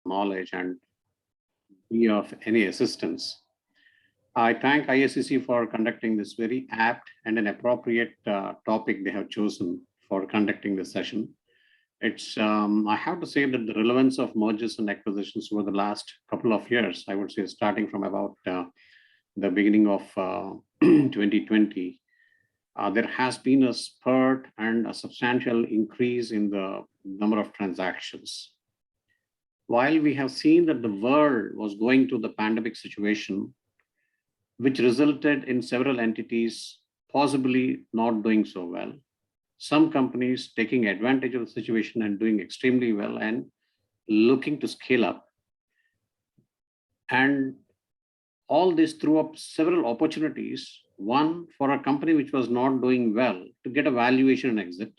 knowledge and be of any assistance. I thank IACC for conducting this very apt and an appropriate topic they have chosen for conducting this session. It's, I have to say that the relevance of mergers and acquisitions over the last couple of years, I would say starting from about the beginning of 2020, there has been a spurt and a substantial increase in the number of transactions. While we have seen that the world was going through the pandemic situation, which resulted in several entities possibly not doing so well, some companies taking advantage of the situation and doing extremely well and looking to scale up. And all this threw up several opportunities. One, for a company which was not doing well to get a valuation and exit,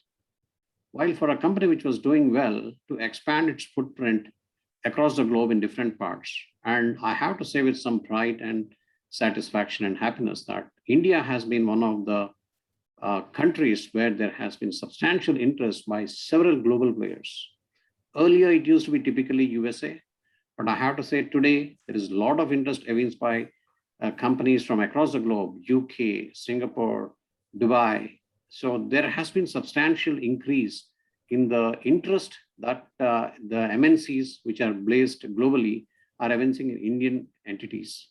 while for a company which was doing well to expand its footprint across the globe in different parts. And I have to say with some pride and satisfaction and happiness that India has been one of the countries where there has been substantial interest by several global players. Earlier, it used to be typically USA, but I have to say today, there is a lot of interest evinced by companies from across the globe, UK, Singapore, Dubai. So there has been substantial increase in the interest that the MNCs, which are based globally, are evincing in Indian entities.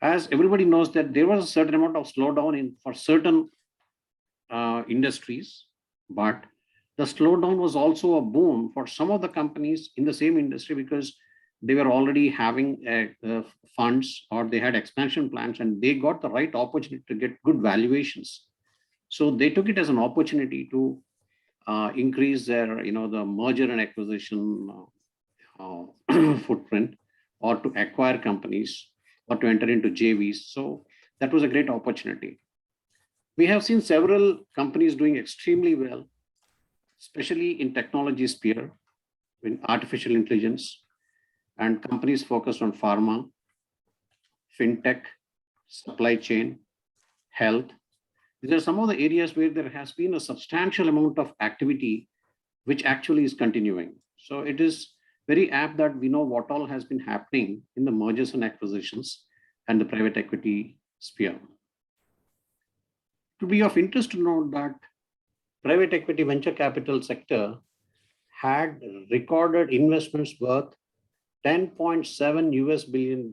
As everybody knows that there was a certain amount of slowdown for certain industries, but the slowdown was also a boon for some of the companies in the same industry because they were already having funds or they had expansion plans and they got the right opportunity to get good valuations. So they took it as an opportunity to increase their, the merger and acquisition footprint or to acquire companies or to enter into JVs. So that was a great opportunity. We have seen several companies doing extremely well, especially in technology sphere, in artificial intelligence, and companies focused on pharma, fintech, supply chain, health. These are some of the areas where there has been a substantial amount of activity, which actually is continuing. So it is very apt that we know what all has been happening in the mergers and acquisitions and the private equity sphere. To be of interest to note that private equity venture capital sector had recorded investments worth $10.7 billion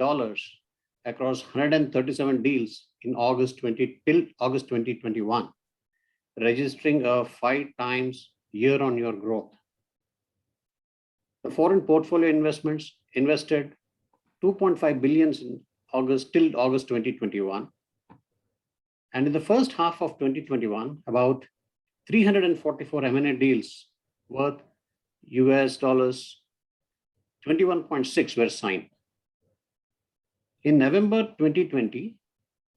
across 137 deals in August 2021, registering a 5 times year-on-year growth. The foreign portfolio investments invested 2.5 billion in August 2021. And in the first half of 2021, about 344 M&A deals worth US dollars 21.6 were signed. In November 2020,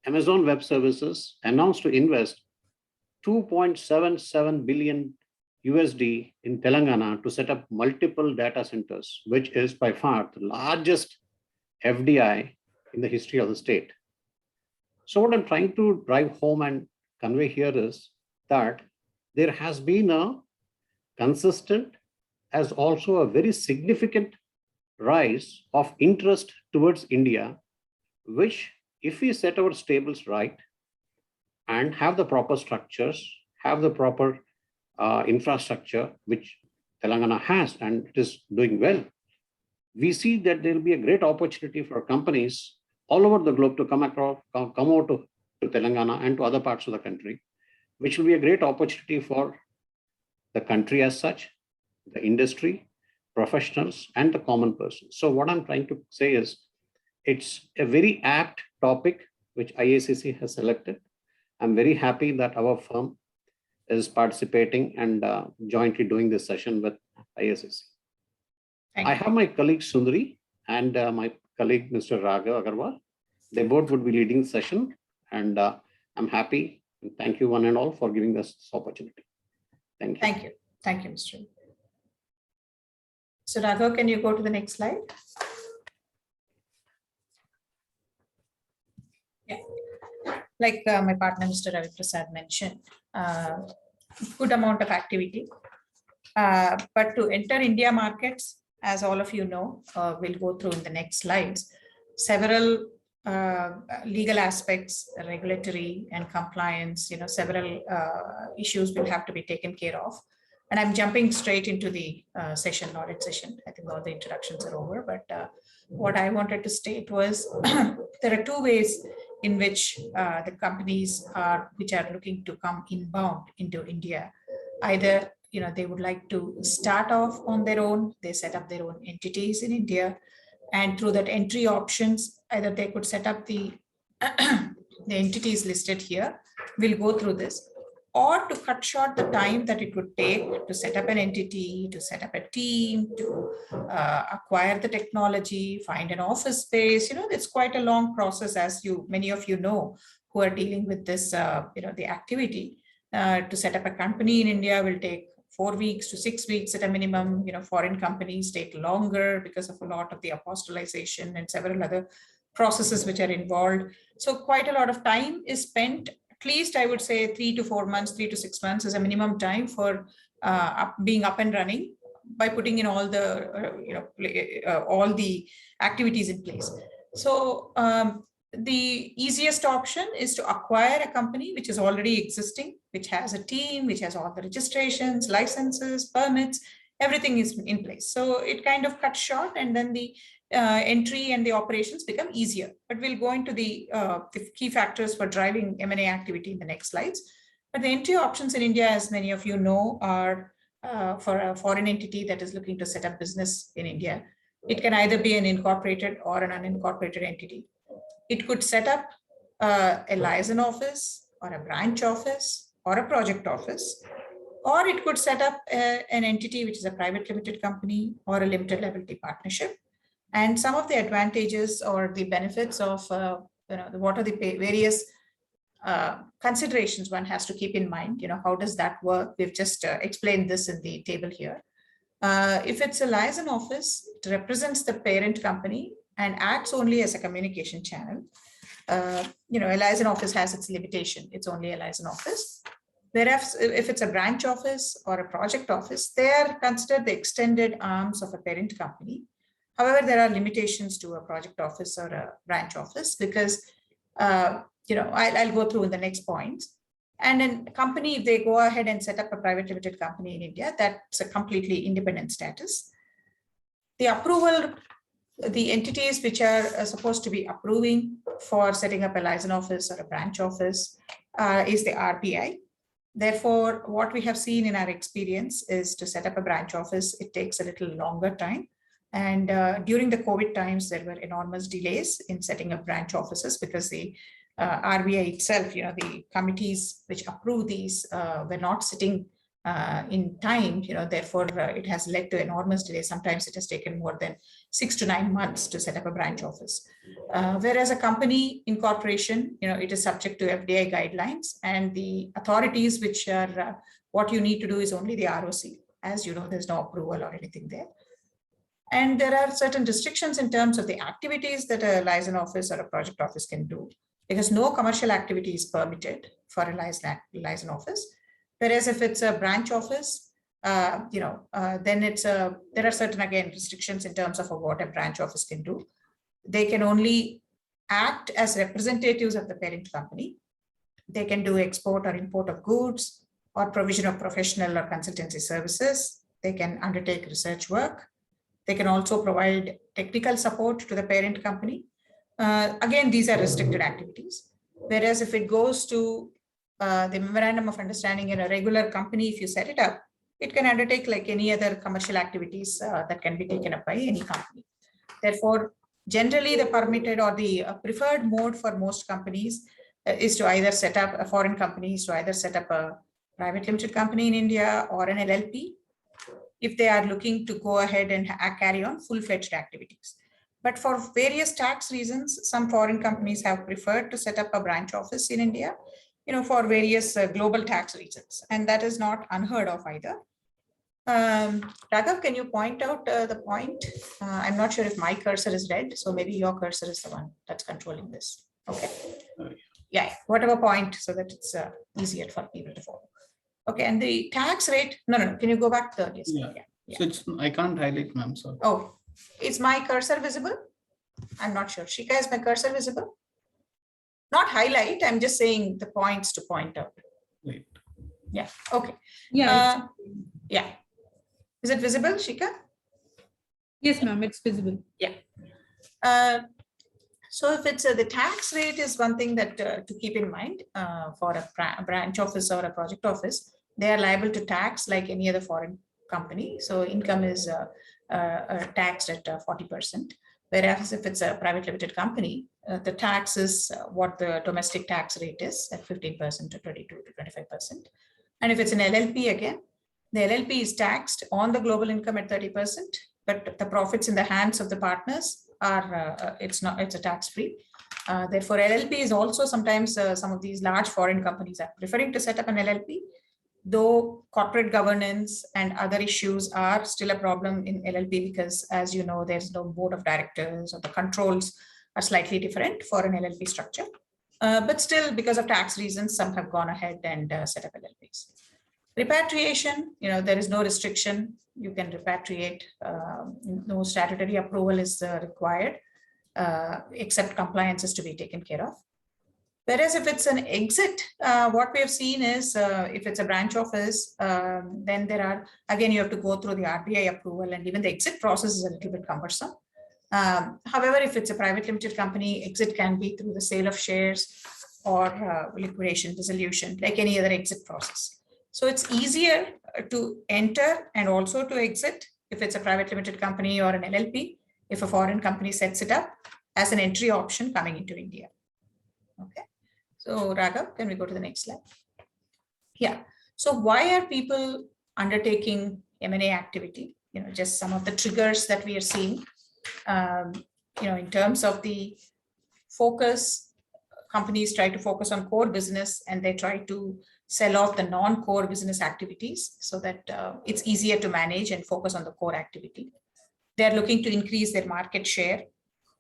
Amazon Web Services announced to invest $2.77 billion USD in Telangana to set up multiple data centers, which is by far the largest FDI in the history of the state. So what I'm trying to drive home and convey here is that there has been a consistent as also a very significant rise of interest towards India, which if we set our stables right and have the proper structures, have the proper infrastructure, which Telangana has, and it is doing well, we see that there will be a great opportunity for companies all over the globe to come out to Telangana and to other parts of the country, which will be a great opportunity for the country as such, the industry, professionals, and the common person. So what I'm trying to say is, it's a very apt topic which IACC has selected. I'm very happy that our firm is participating and jointly doing this session with IACC. I have my colleague Sundari and my colleague Mr. Raghav Agarwal. They both would be leading the session, and I'm happy and thank you one and all for giving us this opportunity. Thank you. Thank you. Thank you, Mr. So Raghav, can you go to the next slide? Yeah. Like my partner, Mr. Ravi Prasad mentioned, good amount of activity. But to enter India markets, as all of you know, we'll go through in the next slides, several legal aspects, regulatory and compliance, several issues will have to be taken care of. And I'm jumping straight into the knowledge session. I think all the introductions are over, but what I wanted to state was there are two ways in which the companies which are looking to come inbound into India. Either they would like to start off on their own, they set up their own entities in India, and through that entry options, either they could set up the entities listed here. We'll go through this, or to cut short the time that it would take to set up an entity, to set up a team, to acquire the technology, find an office space. It's quite a long process, as many of you know, who are dealing with this, the activity. To set up a company in India will take 4 weeks to 6 weeks at a minimum. Foreign companies take longer because of a lot of the apostolization and several other processes which are involved. So quite a lot of time is spent. At least I would say 3 to 4 months, 3 to 6 months is a minimum time for being up and running by putting in all the activities in place. So the easiest option is to acquire a company which is already existing, which has a team, which has all the registrations, licenses, permits, everything is in place. So it kind of cuts short, and then the entry and the operations become easier. But we'll go into the key factors for driving M&A activity in the next slides. But the entry options in India, as many of you know, are for a foreign entity that is looking to set up business in India. It can either be an incorporated or an unincorporated entity. It could set up a liaison office or a branch office or a project office, or it could set up an entity which is a private limited company or a limited liability partnership. And some of the advantages or the benefits of what are the various considerations one has to keep in mind. How does that work? We've just explained this in the table here. If it's a liaison office, it represents the parent company and acts only as a communication channel. A liaison office has its limitation. It's only a liaison office. Whereas if it's a branch office or a project office, they are considered the extended arms of a parent company. However, there are limitations to a project office or a branch office because, I'll go through in the next points. And then a company, if they go ahead and set up a private limited company in India, that's a completely independent status. The approval, the entities which are supposed to be approving for setting up a liaison office or a branch office is the RBI. Therefore, what we have seen in our experience is to set up a branch office, it takes a little longer time. And during the COVID times, there were enormous delays in setting up branch offices because the RBI itself, the committees which approve these were not sitting in time, therefore it has led to enormous delays. Sometimes it has taken more than 6 to 9 months to set up a branch office. Whereas a company incorporation, it is subject to FDI guidelines, and the authorities which are what you need to do is only the ROC. As you know, there's no approval or anything there. And there are certain restrictions in terms of the activities that a liaison office or a project office can do, because no commercial activity is permitted for a liaison office. Whereas if it's a branch office, then there are certain, again, restrictions in terms of what a branch office can do. They can only act as representatives of the parent company. They can do export or import of goods or provision of professional or consultancy services. They can undertake research work. They can also provide technical support to the parent company. Again, these are restricted activities. Whereas if it goes to the memorandum of understanding in a regular company, if you set it up, it can undertake like any other commercial activities that can be taken up by any company. Therefore, generally the permitted or the preferred mode for most companies is to either set up foreign companies, to either set up a private limited company in India or an LLP, if they are looking to go ahead and carry on full-fledged activities. But for various tax reasons, some foreign companies have preferred to set up a branch office in India, for various global tax reasons. And that is not unheard of either. Raghav, can you point out the point? I'm not sure if my cursor is red, so maybe your cursor is the one that's controlling this. Okay. Yeah, whatever point, so that it's easier for people to follow. Okay, and the tax rate, no, can you go back to the earlier slide? Yeah. So it's, I can't highlight, ma'am, sorry. Oh, is my cursor visible? I'm not sure. Shika, is my cursor visible? Not highlight, I'm just saying the points to point out. Right. Yeah, okay. Yeah. Yeah. Is it visible, Shika? Yes, ma'am, it's visible. Yeah. So if it's the tax rate is one thing that to keep in mind for a branch office or a project office, they are liable to tax like any other foreign company. So income is taxed at 40%. Whereas if it's a private limited company, the tax is what the domestic tax rate is at 15% to 22 to 25%. And if it's an LLP again, the LLP is taxed on the global income at 30%, but the profits in the hands of the partners are it's a tax free. Therefore, LLP is also sometimes some of these large foreign companies are preferring to set up an LLP, though corporate governance and other issues are still a problem in LLP because, as you know, there's no board of directors or the controls are slightly different for an LLP structure. But still, because of tax reasons, some have gone ahead and set up LLPs. Repatriation, there is no restriction. You can repatriate. No statutory approval is required, except compliance is to be taken care of. Whereas if it's an exit, what we have seen is if it's a branch office, then there are, again, you have to go through the RBI approval, and even the exit process is a little bit cumbersome. However, if it's a private limited company, exit can be through the sale of shares or liquidation, dissolution, like any other exit process. So it's easier to enter and also to exit if it's a private limited company or an LLP, if a foreign company sets it up as an entry option coming into India. Okay. So Raghav, can we go to the next slide? Yeah. So why are people undertaking M&A activity? Just some of the triggers that we are seeing. In terms of the focus, companies try to focus on core business and they try to sell off the non-core business activities so that it's easier to manage and focus on the core activity. They're looking to increase their market share.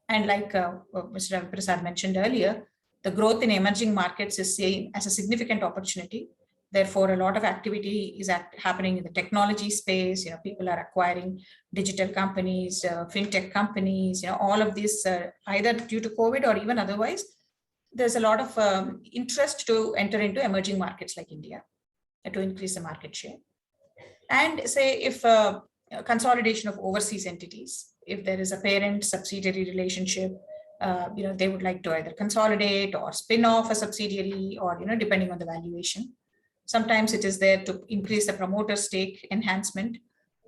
And like Mr. Ravi Prasad mentioned earlier, the growth in emerging markets is seen as a significant opportunity. Therefore, a lot of activity is happening in the technology space. People are acquiring digital companies, fintech companies, all of this either due to COVID or even otherwise. There's a lot of interest to enter into emerging markets like India to increase the market share. And say if consolidation of overseas entities, if there is a parent subsidiary relationship, they would like to either consolidate or spin off a subsidiary or, depending on the valuation. Sometimes it is there to increase the promoter stake enhancement,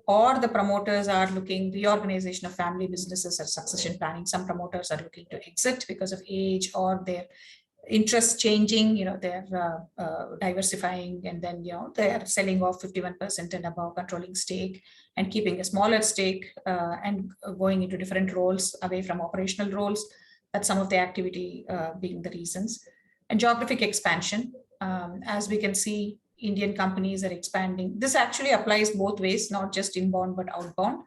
or the promoters are looking reorganization of family businesses or succession planning. Some promoters are looking to exit because of age or their interests changing, they're diversifying, and then, they're selling off 51% and above controlling stake and keeping a smaller stake and going into different roles away from operational roles. That's some of the activity being the reasons. And geographic expansion. As we can see, Indian companies are expanding. This actually applies both ways, not just inbound, but outbound.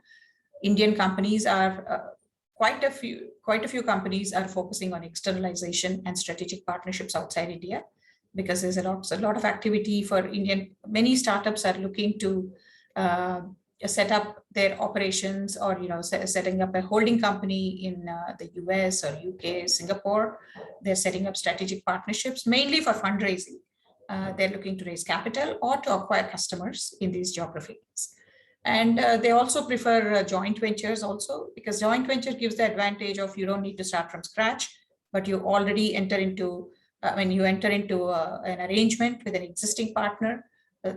Indian companies are, quite a few companies are focusing on externalization and strategic partnerships outside India, because there's a lot of activity for Indian. Many startups are looking to set up their operations or, setting up a holding company in the US or UK, Singapore. They're setting up strategic partnerships, mainly for fundraising. They're looking to raise capital or to acquire customers in these geographies. And they also prefer joint ventures also, because joint venture gives the advantage of you don't need to start from scratch, but you already enter into, an arrangement with an existing partner.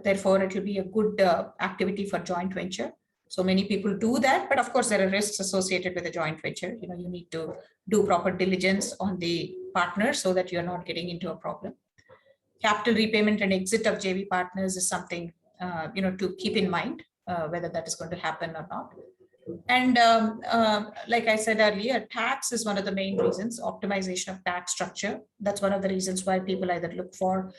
Therefore, it will be a good activity for joint venture. So many people do that, but of course there are risks associated with a joint venture. You need to do proper diligence on the partner so that you're not getting into a problem. Capital repayment and exit of JV partners is something, to keep in mind, whether that is going to happen or not. And like I said earlier, tax is one of the main reasons, optimization of tax structure. That's one of the reasons why people either look for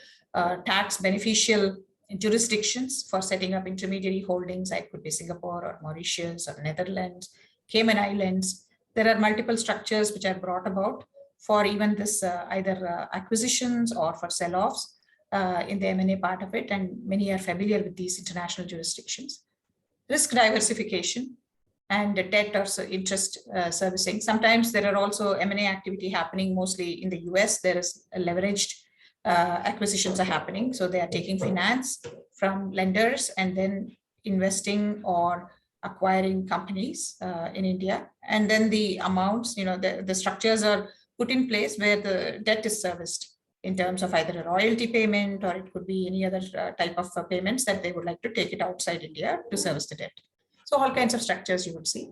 tax beneficial jurisdictions for setting up intermediary holdings. It could be Singapore or Mauritius or Netherlands, Cayman Islands. There are multiple structures which are brought about for even this either acquisitions or for sell-offs. in the M&A part of it, and many are familiar with these international jurisdictions. Risk diversification and debt or interest servicing. Sometimes there are also M&A activity happening mostly in the US. There is a leveraged acquisitions are happening. So they are taking finance from lenders and then investing or acquiring companies in India. And then the amounts, the structures are put in place where the debt is serviced in terms of either a royalty payment, or it could be any other type of payments that they would like to take it outside India to service the debt. So all kinds of structures you would see.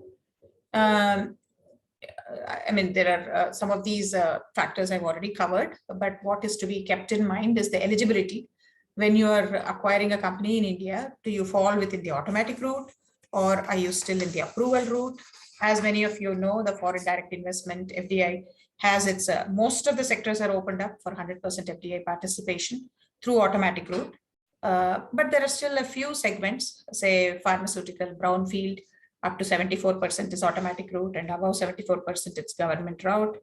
I mean, there are some of these factors I've already covered, but what is to be kept in mind is the eligibility. When you are acquiring a company in India, do you fall within the automatic route, or are you still in the approval route? As many of you know, the foreign direct investment, FDI, has its, most of the sectors are opened up for 100% FDI participation through automatic route. But there are still a few segments, say pharmaceutical, brownfield, up to 74% is automatic route, and above 74% it's government route.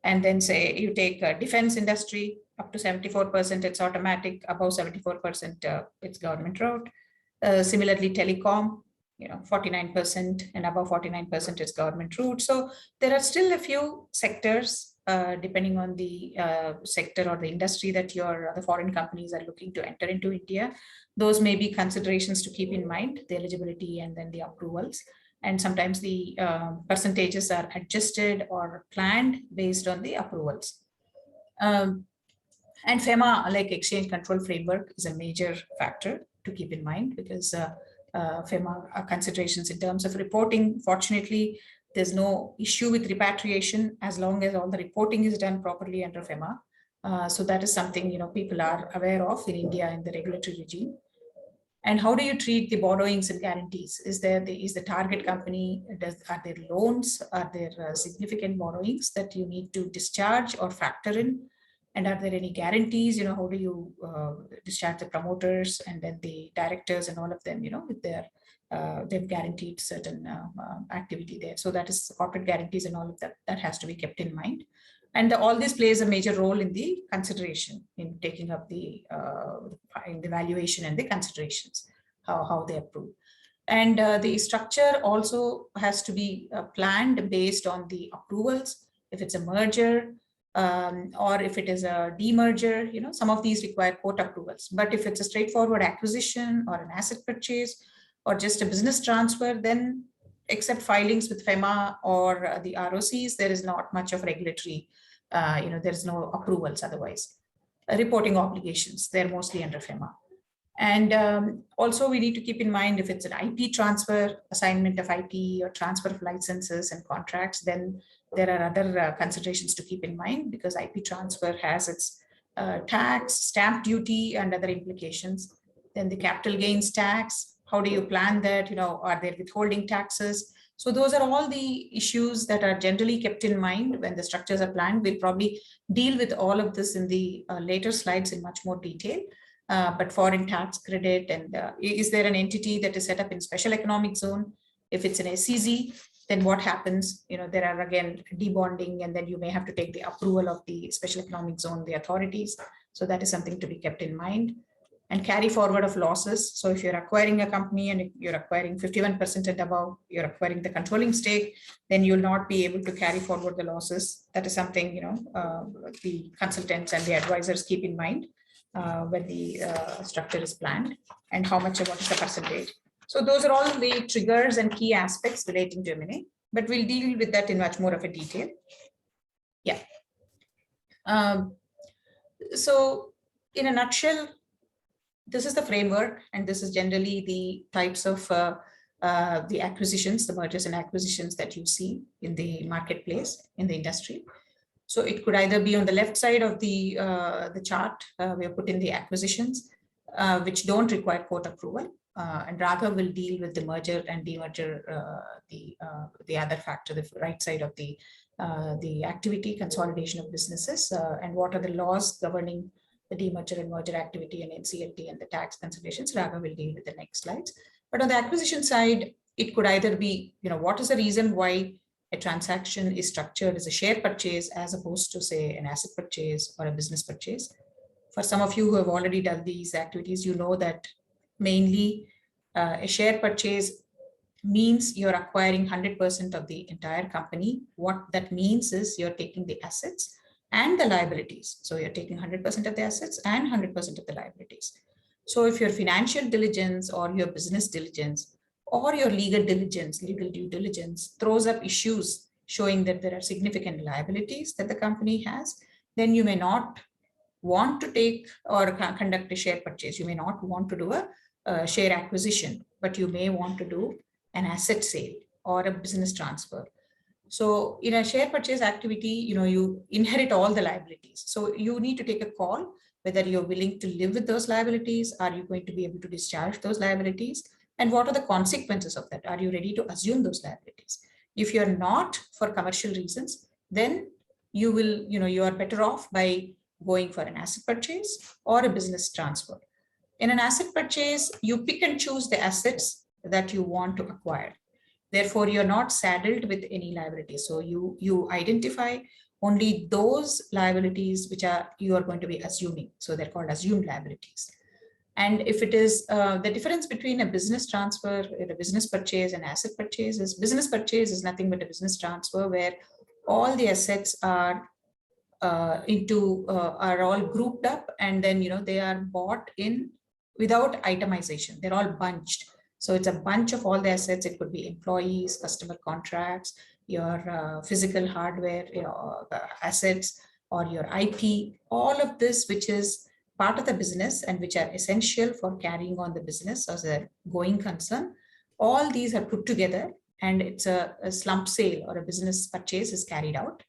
And then say you take defense industry, up to 74% it's automatic, above 74% it's government route. Similarly, telecom, 49% and above 49% is government route. So there are still a few sectors, depending on the sector or the industry that the foreign companies are looking to enter into India. Those may be considerations to keep in mind, the eligibility and then the approvals. And sometimes the percentages are adjusted or planned based on the approvals. And FEMA, like exchange control framework, is a major factor to keep in mind, because FEMA considerations in terms of reporting, fortunately, there's no issue with repatriation as long as all the reporting is done properly under FEMA. So that is something people are aware of in India in the regulatory regime. And how do you treat the borrowings and guarantees? Is the target company, are there loans? Are there significant borrowings that you need to discharge or factor in? And are there any guarantees? How do you discharge the promoters and then the directors and all of them, with they've guaranteed certain activity there. So that is corporate guarantees and all of that has to be kept in mind. And all this plays a major role in the consideration, in taking up in the valuation and the considerations, how they approve. And the structure also has to be planned based on the approvals. If it's a merger, or if it is a demerger, some of these require court approvals. But if it's a straightforward acquisition or an asset purchase or just a business transfer, then except filings with FEMA or the ROCs, there is not much of regulatory, there is no approvals otherwise. Reporting obligations, they're mostly under FEMA. And also we need to keep in mind, if it's an IP transfer, assignment of IP or transfer of licenses and contracts, then there are other considerations to keep in mind, because IP transfer has its tax, stamp duty and other implications. Then the capital gains tax, how do you plan that? Are there withholding taxes? So those are all the issues that are generally kept in mind when the structures are planned. We'll probably deal with all of this in the later slides in much more detail. But foreign tax credit, and is there an entity that is set up in special economic zone? If it's an SEZ, then what happens? There are again debonding, and then you may have to take the approval of the special economic zone, the authorities. So that is something to be kept in mind. And carry forward of losses. So if you're acquiring a company and you're acquiring 51% and above, you're acquiring the controlling stake, then you'll not be able to carry forward the losses. That is something, the consultants and the advisors keep in mind when the structure is planned, and what is the percentage. So those are all the triggers and key aspects relating to M&A, but we'll deal with that in much more of a detail. Yeah. So in a nutshell, this is the framework, and this is generally the types of the acquisitions, the mergers and acquisitions that you see in the marketplace, in the industry. So it could either be on the left side of the chart, we have put in the acquisitions, which don't require court approval, and rather will deal with the merger and demerger, the other factor, the right side of the activity, consolidation of businesses, and what are the laws governing the demerger and merger activity and NCLT and the tax considerations. Raghav will deal with the next slides. But on the acquisition side, it could either be, what is the reason why a transaction is structured as a share purchase as opposed to, say, an asset purchase or a business purchase? for some of you who have already done these activities, you know that mainly a share purchase means you're acquiring 100% of the entire company. What that means is you're taking the assets and the liabilities. So you're taking 100% of the assets and 100% of the liabilities. So if your financial diligence or your business diligence or your legal due diligence throws up issues showing that there are significant liabilities that the company has, then you may not want to take or conduct a share purchase. You may not want to do a share acquisition, but you may want to do an asset sale or a business transfer. So in a share purchase activity, you inherit all the liabilities. So you need to take a call whether you're willing to live with those liabilities. Are you going to be able to discharge those liabilities? And what are the consequences of that? Are you ready to assume those liabilities? If you're not, for commercial reasons, then you are better off by going for an asset purchase or a business transfer. In an asset purchase, you pick and choose the assets that you want to acquire. Therefore, you're not saddled with any liabilities. So you identify only those liabilities which you are going to be assuming. So they're called assumed liabilities. And if it is the difference between a business transfer, a business purchase and asset purchase is business purchase is nothing but a business transfer where all the assets are all grouped up, and then they are bought in without itemization. They're all bunched. So it's a bunch of all the assets. It could be employees, customer contracts, your physical hardware, assets, or your IP, all of this, which is part of the business and which are essential for carrying on the business as a going concern. All these are put together, and it's a slump sale or a business purchase is carried out.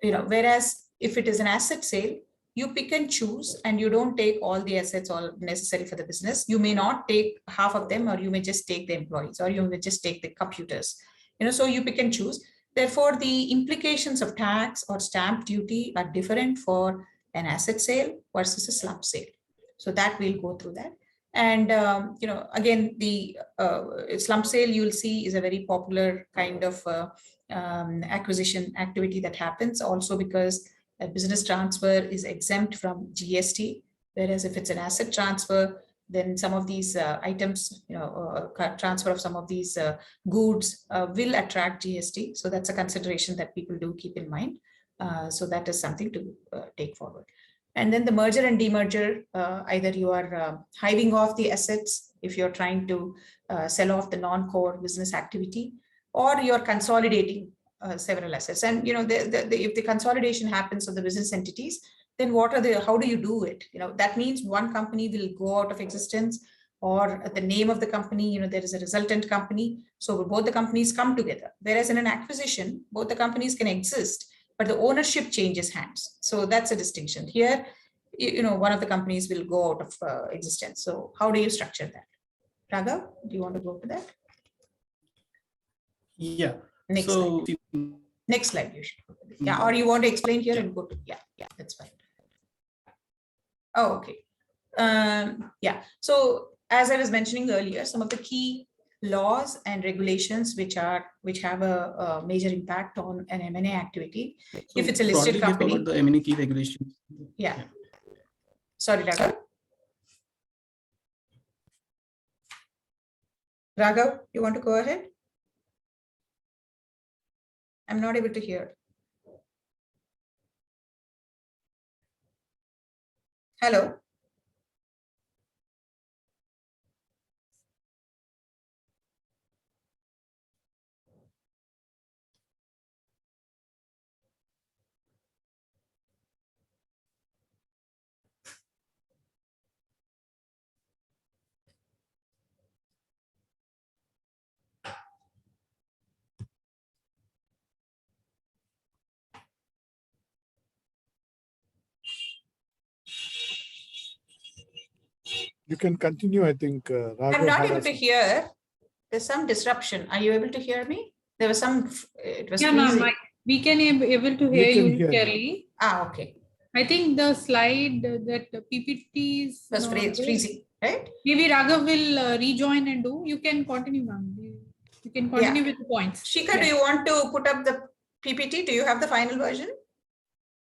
Whereas if it is an asset sale, you pick and choose, and you don't take all the assets all necessary for the business. You may not take half of them, or you may just take the employees, or you may just take the computers. So you pick and choose. Therefore, the implications of tax or stamp duty are different for an asset sale versus a slump sale. So that we'll go through that. And again, the slump sale you'll see is a very popular kind of acquisition activity that happens, also because a business transfer is exempt from GST, whereas if it's an asset transfer, then some of these items, transfer of some of these goods will attract GST. So that's a consideration that people do keep in mind. So that is something to take forward. And then the merger and demerger, either you are hiving off the assets if you're trying to sell off the non-core business activity, or you're consolidating several assets. And if the consolidation happens of the business entities, then how do you do it? That means one company will go out of existence, or the name of the company, there is a resultant company. So both the companies come together. Whereas in an acquisition, both the companies can exist, but the ownership changes hands. So that's a distinction. Here, one of the companies will go out of existence. So how do you structure that? Raghav, do you want to go to that? Yeah. Next slide. Next slide, you should. Yeah, or you want to explain here and go to, yeah, that's fine. Oh, okay. Yeah, so as I was mentioning earlier, some of the key laws and regulations which have a major impact on an M&A activity. So if it's a listed company. About the M&A key regulations. Yeah. Sorry, Raghav. Raghav, you want to go ahead? I'm not able to hear. Hello. You can continue, I think. I'm not able to hear. There's some disruption. Are you able to hear me? There was some, it was freezing. We can able to hear you clearly. Okay. I think the slide that PPTs was freezing, right? Maybe Raghav will rejoin and do. You can continue, ma'am. You can continue with the points. Shikha, do you want to put up the PPT? Do you have the final version?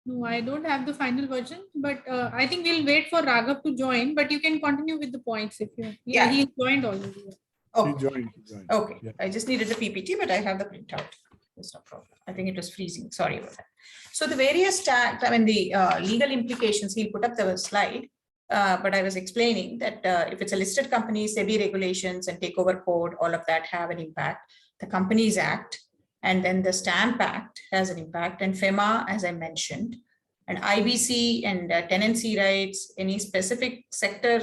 No, I don't have the final version, but I think we'll wait for Raghav to join, but you can continue with the points if you, Yeah. he's joined already. He Oh, joined. He joined. okay. Yeah. I just needed the PPT, but I have the printout. There's no problem. I think it was freezing. Sorry about that. So the various the legal implications, he'll put up the slide. But I was explaining that if it's a listed company, SEBI regulations and takeover code, all of that have an impact. The Companies Act, and then the Stamp Act has an impact, and FEMA, as I mentioned, and IBC and tenancy rights, any specific sector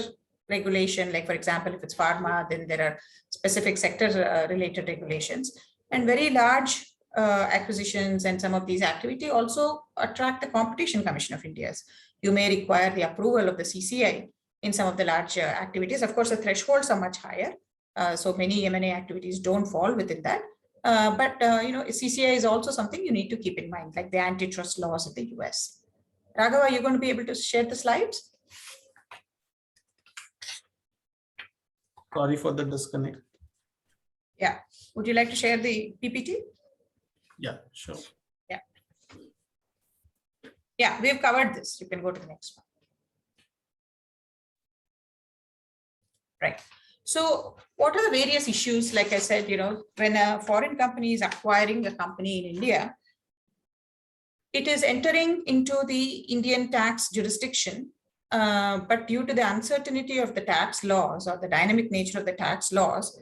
regulation, like for example, if it's pharma, then there are specific sector related regulations, and very large acquisitions and some of these activity also attract the Competition Commission of India's. You may require the approval of the CCI in some of the large activities. Of course, the thresholds are much higher. So many M&A activities don't fall within that. But CCI is also something you need to keep in mind, like the antitrust laws of the US. Raghav, are you going to be able to share the slides? Sorry for the disconnect. Yeah. Would you like to share the PPT? Yeah, sure. Yeah, we've covered this. You can go to the next one. Right. So what are the various issues? Like I said, when a foreign company is acquiring a company in India, it is entering into the Indian tax jurisdiction. But due to the uncertainty of the tax laws or the dynamic nature of the tax laws,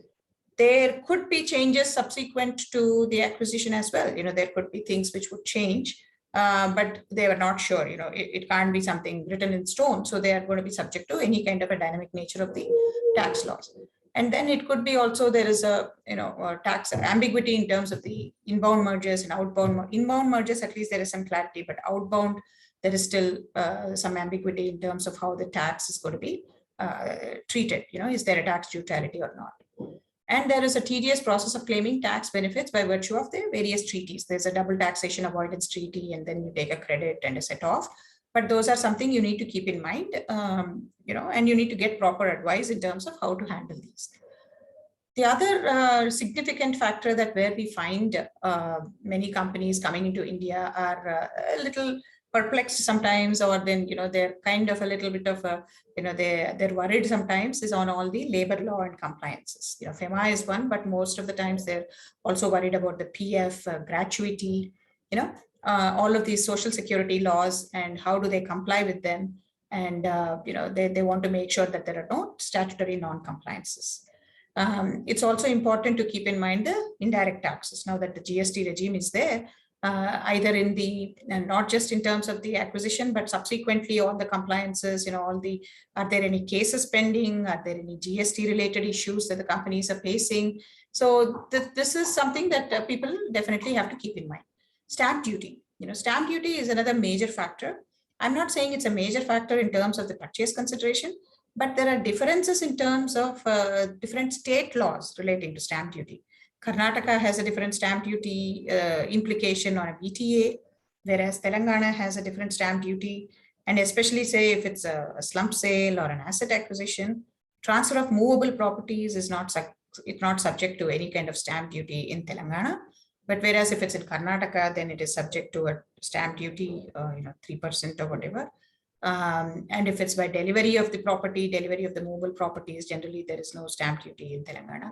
there could be changes subsequent to the acquisition as well. There could be things which would change, but they were not sure. It can't be something written in stone. So they are going to be subject to any kind of a dynamic nature of the tax laws. And then it could be also there is a tax ambiguity in terms of the inbound mergers and outbound. Inbound mergers, at least there is some clarity, but outbound, there is still some ambiguity in terms of how the tax is going to be treated. Is there a tax neutrality or not? And there is a tedious process of claiming tax benefits by virtue of the various treaties. There's a double taxation avoidance treaty, and then you take a credit and a set off. But those are something you need to keep in mind, and you need to get proper advice in terms of how to handle these. The other significant factor that where we find many companies coming into India are a little perplexed sometimes, or then they're kind of a little bit of a they're worried sometimes is on all the labor law and compliances. FEMA is one, but most of the times they're also worried about the PF, gratuity, all of these social security laws and how do they comply with them, and they want to make sure that there are no statutory non-compliances. It's also important to keep in mind the indirect taxes now that the GST regime is there. Either in the, and not just in terms of the acquisition, but subsequently all the compliances, are there any cases pending? Are there any GST related issues that the companies are facing? So this is something that people definitely have to keep in mind. Stamp duty, stamp duty is another major factor. I'm not saying it's a major factor in terms of the purchase consideration, but there are differences in terms of different state laws relating to stamp duty. Karnataka has a different stamp duty implication on a BTA, whereas Telangana has a different stamp duty. And especially say if it's a slump sale or an asset acquisition, transfer of movable properties is not subject to any kind of stamp duty in Telangana. But whereas if it's in Karnataka, then it is subject to a stamp duty, 3% or whatever. And if it's by delivery of the property, delivery of the movable properties, generally there is no stamp duty in Telangana.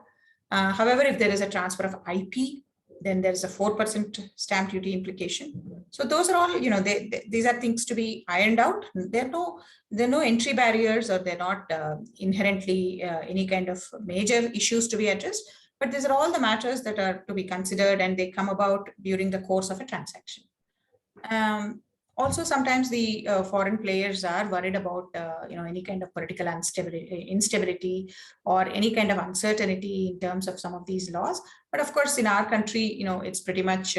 However, if there is a transfer of IP, then there is a 4% stamp duty implication. So those are all, these are things to be ironed out. There are no entry barriers, or they're not inherently any kind of major issues to be addressed. But these are all the matters that are to be considered, and they come about during the course of a transaction. Also, sometimes the foreign players are worried about any kind of political instability or any kind of uncertainty in terms of some of these laws. But of course, in our country, it's pretty much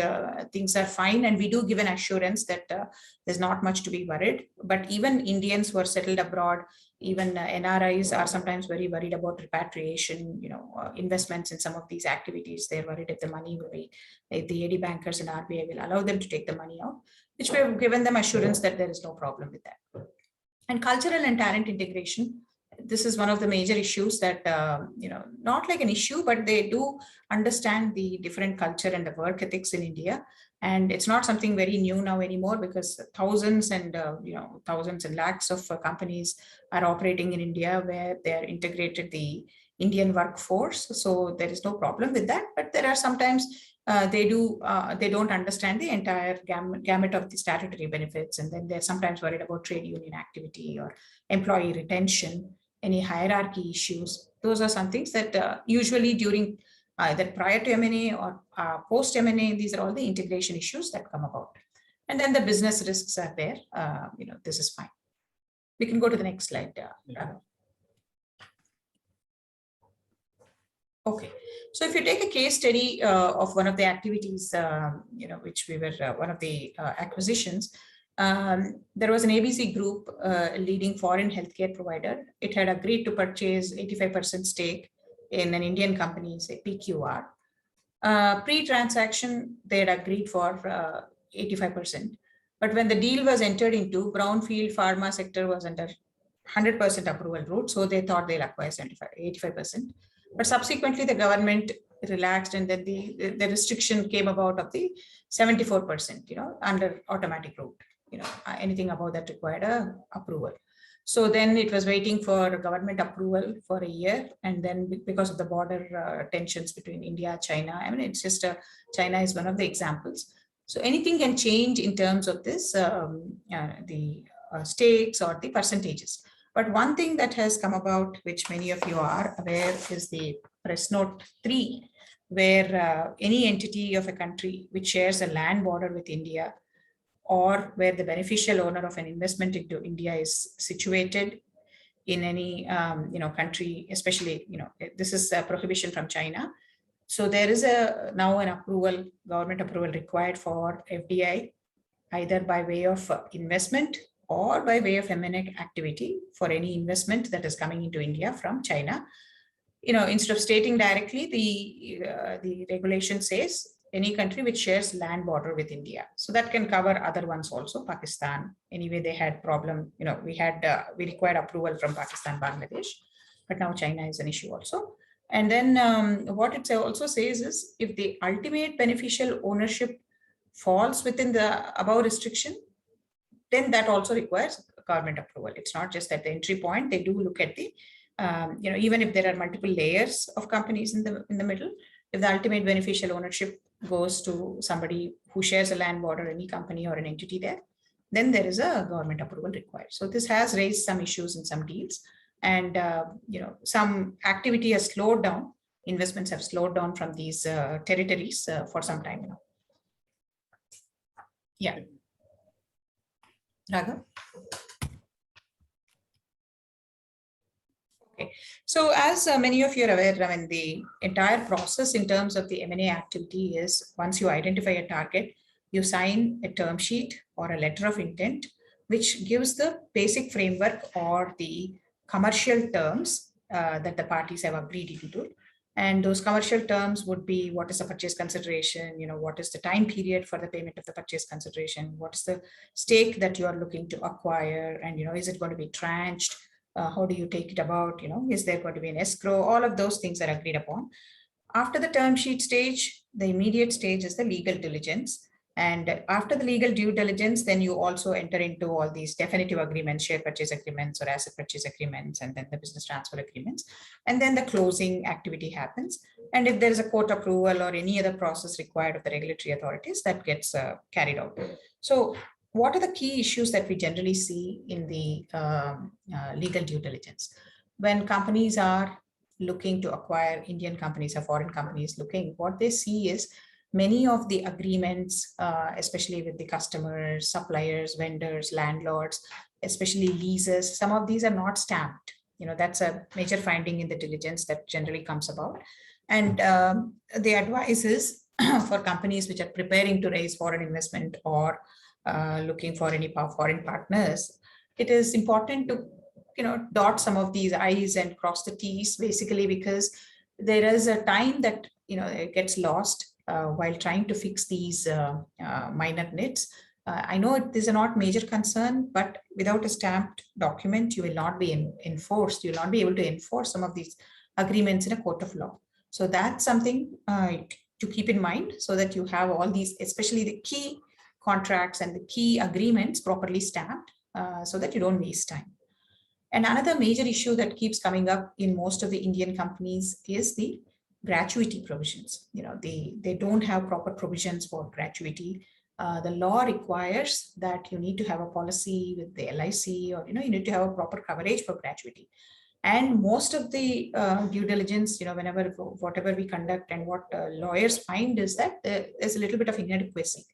things are fine, and we do give an assurance that there's not much to be worried. But even Indians who are settled abroad, even NRIs are sometimes very worried about repatriation, investments in some of these activities. They're worried if the money will be, if the AD bankers and RBI will allow them to take the money out, which we have given them assurance that there is no problem with that. And cultural and talent integration, this is one of the major issues that, not like an issue, but they do understand the different culture and the work ethics in India. And it's not something very new now anymore, because thousands and lakhs of companies are operating in India where they are integrated the Indian workforce. So there is no problem with that. But there are sometimes they don't understand the entire gamut of the statutory benefits. And then they're sometimes worried about trade union activity or employee retention, any hierarchy issues. Those are some things that usually during either prior to M&A or post M&A, these are all the integration issues that come about. And then the business risks are there. This is fine. We can go to the next slide. Okay, so if you take a case study of one of the activities, which we were one of the acquisitions, there was an ABC group, a leading foreign healthcare provider. It had agreed to purchase 85% stake in an Indian company, say PQR. Pre-transaction, they had agreed for 85%. But when the deal was entered into, brownfield pharma sector was under 100% approval route. So they thought they'll acquire 85%. But subsequently, the government relaxed, and then the restriction came about of the 74%, under automatic route. Anything above that required a approval. So then it was waiting for government approval for a year. And then because of the border tensions between India, China, it's just China is one of the examples. So anything can change in terms of this, the stakes or the percentages. But one thing that has come about, which many of you are aware, is the press note 3, where any entity of a country which shares a land border with India, or where the beneficial owner of an investment into India is situated in any country, especially this is a prohibition from China. So there is now an approval, government approval required for FDI, either by way of investment or by way of M&A activity for any investment that is coming into India from China. Instead of stating directly, the regulation says any country which shares land border with India. So that can cover other ones also. Pakistan, anyway, they had problem. We required approval from Pakistan, Bangladesh, but now China is an issue also. And then what it also says is, if the ultimate beneficial ownership falls within the above restriction, then that also requires government approval. It's not just at the entry point. They do look at the, even if there are multiple layers of companies in the middle, if the ultimate beneficial ownership goes to somebody who shares a land border, any company or an entity there, then there is a government approval required. So this has raised some issues in some deals, and some activity has slowed down. Investments have slowed down from these territories for some time now. Yeah. Raghav? Okay. So as many of you are aware, the entire process in terms of the M&A activity is, once you identify a target, you sign a term sheet or a letter of intent, which gives the basic framework or the commercial terms that the parties have agreed into. And those commercial terms would be, what is the purchase consideration? What is the time period for the payment of the purchase consideration? What is the stake that you are looking to acquire? And, is it going to be tranched? How do you take it about? Is there going to be an escrow? All of those things are agreed upon. After the term sheet stage, the immediate stage is the legal diligence. And after the legal due diligence, then you also enter into all these definitive agreements, share purchase agreements or asset purchase agreements, and then the business transfer agreements. And then the closing activity happens. And if there is a court approval or any other process required of the regulatory authorities, that gets carried out. So what are the key issues that we generally see in the legal due diligence? When companies are looking to acquire, Indian companies or foreign companies looking, what they see is many of the agreements, especially with the customers, suppliers, vendors, landlords, especially leases, some of these are not stamped. That's a major finding in the diligence that generally comes about. And the advice is for companies which are preparing to raise foreign investment or looking for any foreign partners, it is important to dot some of these I's and cross the T's, basically because there is a time that it gets lost while trying to fix these minor nits. I know these are not major concern, but without a stamped document, you will not be enforced. You will not be able to enforce some of these agreements in a court of law. So that's something to keep in mind, so that you have all these, especially the key contracts and the key agreements, properly stamped, so that you don't waste time. And another major issue that keeps coming up in most of the Indian companies is the gratuity provisions. They don't have proper provisions for gratuity. The law requires that you need to have a policy with the LIC, or you need to have a proper coverage for gratuity. And most of the due diligence, whatever we conduct and what lawyers find is that there's a little bit of inadequacy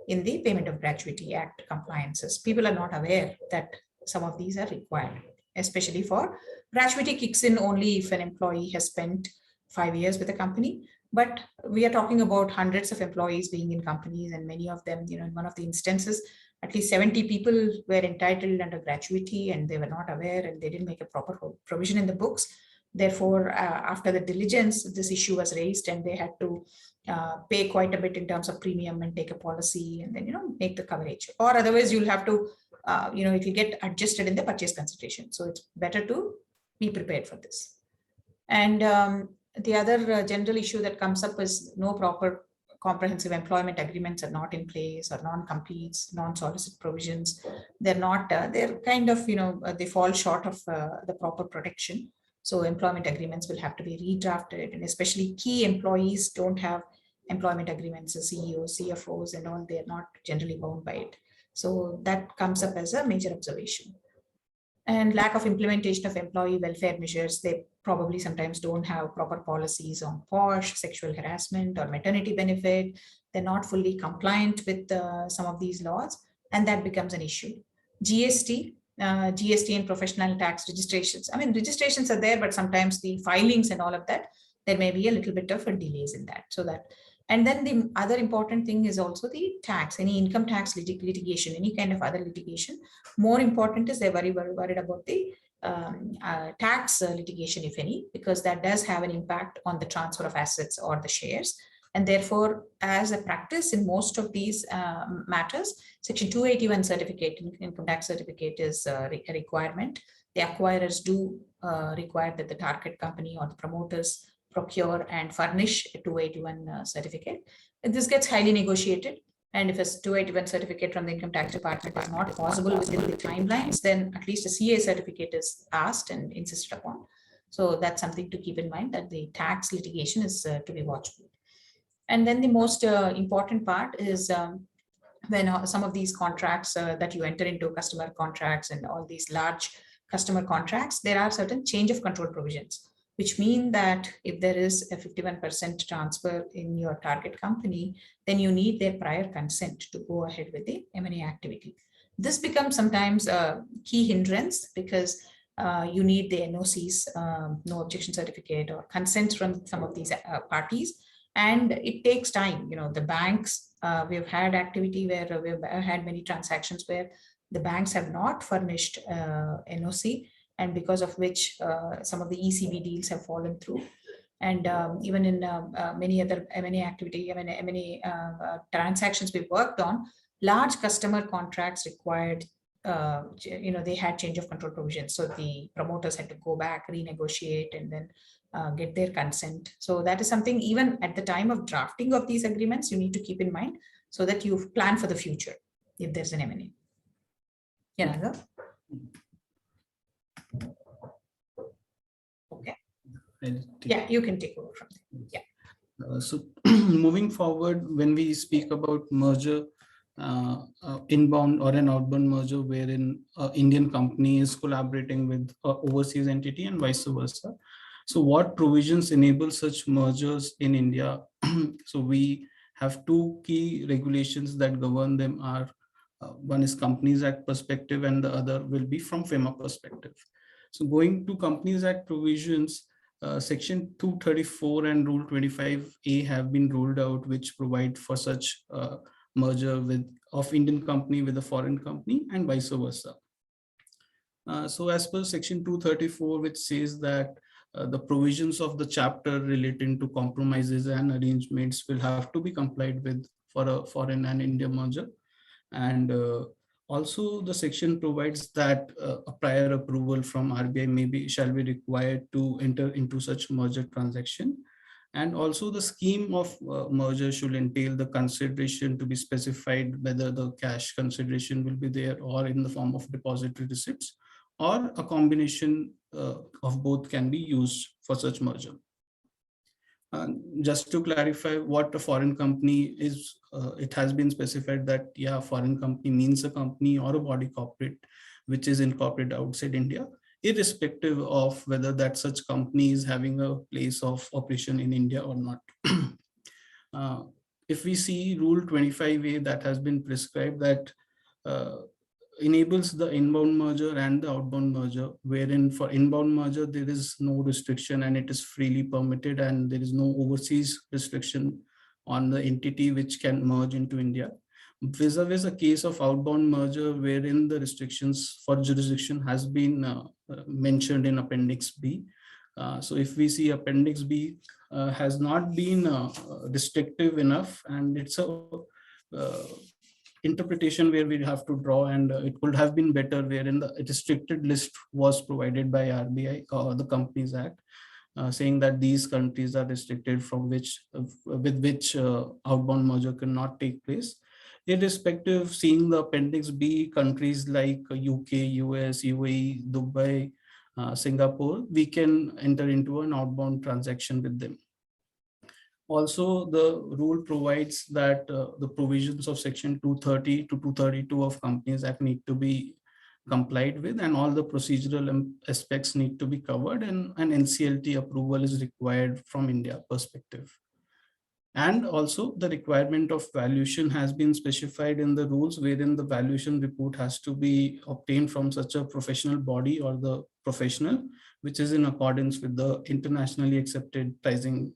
in the Payment of Gratuity Act compliances. People are not aware that some of these are required, especially for gratuity kicks in only if an employee has spent 5 years with a company. But we are talking about hundreds of employees being in companies, and many of them, in one of the instances, at least 70 people were entitled under gratuity and they were not aware, and they didn't make a proper provision in the books. Therefore, after the diligence, this issue was raised and they had to pay quite a bit in terms of premium and take a policy and then, make the coverage. Or otherwise you'll have to, it will get adjusted in the purchase consideration. So it's better to be prepared for this. And the other general issue that comes up is no proper comprehensive employment agreements are not in place, or non-competes, non-solicit provisions. They're not, they're kind of, they fall short of the proper protection. So employment agreements will have to be redrafted, and especially key employees don't have employment agreements. The CEOs, CFOs and all, they're not generally bound by it. So that comes up as a major observation. And lack of implementation of employee welfare measures. They probably sometimes don't have proper policies on POSH, sexual harassment, or maternity benefit. They're not fully compliant with some of these laws, and that becomes an issue. GST and professional tax registrations. I mean, registrations are there, but sometimes the filings and all of that, there may be a little bit of a delays in that. So that, and then the other important thing is also the tax, any income tax litigation, any kind of other litigation. More important is they're very worried about the tax litigation, if any, because that does have an impact on the transfer of assets or the shares. And therefore, as a practice in most of these matters, Section 281 certificate, income tax certificate, is a requirement. The acquirers do require that the target company or the promoters procure and furnish a 281 certificate. And this gets highly negotiated. And if a 281 certificate from the income tax department is not possible within the timelines, then at least a CA certificate is asked and insisted upon. So that's something to keep in mind, that the tax litigation is to be watchful. And then the most important part is when some of these contracts that you enter into, customer contracts and all these large customer contracts, there are certain change of control provisions, which mean that if there is a 51% transfer in your target company, then you need their prior consent to go ahead with the M&A activity. This becomes sometimes a key hindrance, because you need the NOCs, no objection certificate, or consent from some of these parties. And it takes time. The banks, we've had activity where we've had many transactions where the banks have not furnished NOC, and because of which some of the ECB deals have fallen through. And even in many other M&A activity, M&A transactions we've worked on, large customer contracts required, they had change of control provisions. So the promoters had to go back, renegotiate, and then get their consent. So that is something, even at the time of drafting of these agreements, you need to keep in mind, so that you plan for the future if there's an M&A. Yeah. Okay. Yeah, you can take over from there. Yeah. So moving forward, when we speak about merger, inbound or an outbound merger, wherein Indian company is collaborating with overseas entity and vice versa. So what provisions enable such mergers in India? So we have two key regulations that govern them. Are one is Companies Act perspective, and the other will be from Fema perspective. So going to Companies Act provisions, Section 234 and Rule 25A have been ruled out, which provide for such merger of Indian company with a foreign company and vice versa. So as per Section 234, which says that the provisions of the chapter relating to compromises and arrangements will have to be complied with for a foreign and India merger. And also the section provides that a prior approval from RBI shall be required to enter into such merger transaction. And also the scheme of merger should entail the consideration to be specified, whether the cash consideration will be there or in the form of depository receipts, or a combination of both can be used for such merger. Just to clarify what a foreign company is, it has been specified that, yeah, foreign company means a company or a body corporate which is incorporated outside India, irrespective of whether that such company is having a place of operation in India or not. If we see Rule 25A that has been prescribed, that enables the inbound merger and the outbound merger, wherein for inbound merger, there is no restriction and it is freely permitted, and there is no overseas restriction on the entity which can merge into India. Vis-a-vis a case of outbound merger, wherein the restrictions for jurisdiction has been mentioned in Appendix B. So if we see Appendix B has not been restrictive enough, and it's a interpretation where we have to draw, and it could have been better wherein the restricted list was provided by RBI or the Companies Act, saying that these countries are restricted from which with which outbound merger cannot take place. Irrespective, seeing the Appendix B, countries like UK, US, UAE, Dubai, Singapore, we can enter into an outbound transaction with them. Also, the rule provides that the provisions of Section 230 to 232 of Companies Act need to be complied with, and all the procedural aspects need to be covered, and an NCLT approval is required from India perspective. And also the requirement of valuation has been specified in the rules, wherein the valuation report has to be obtained from such a professional body or the professional, which is in accordance with the internationally accepted pricing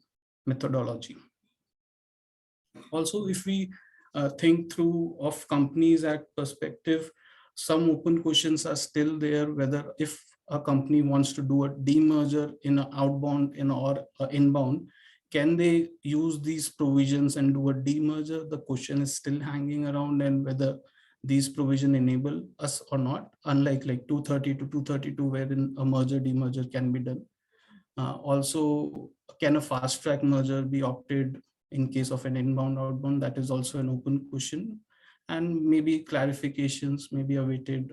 methodology. Also, if we think through of Companies Act perspective, some open questions are still there, whether if a company wants to do a demerger in an outbound or inbound, can they use these provisions and do a demerger? The question is still hanging around, and whether these provisions enable us or not, unlike like 230 to 232, wherein a merger demerger can be done. Also, can a fast track merger be opted in case of an inbound outbound? That is also an open question, and maybe clarifications may be awaited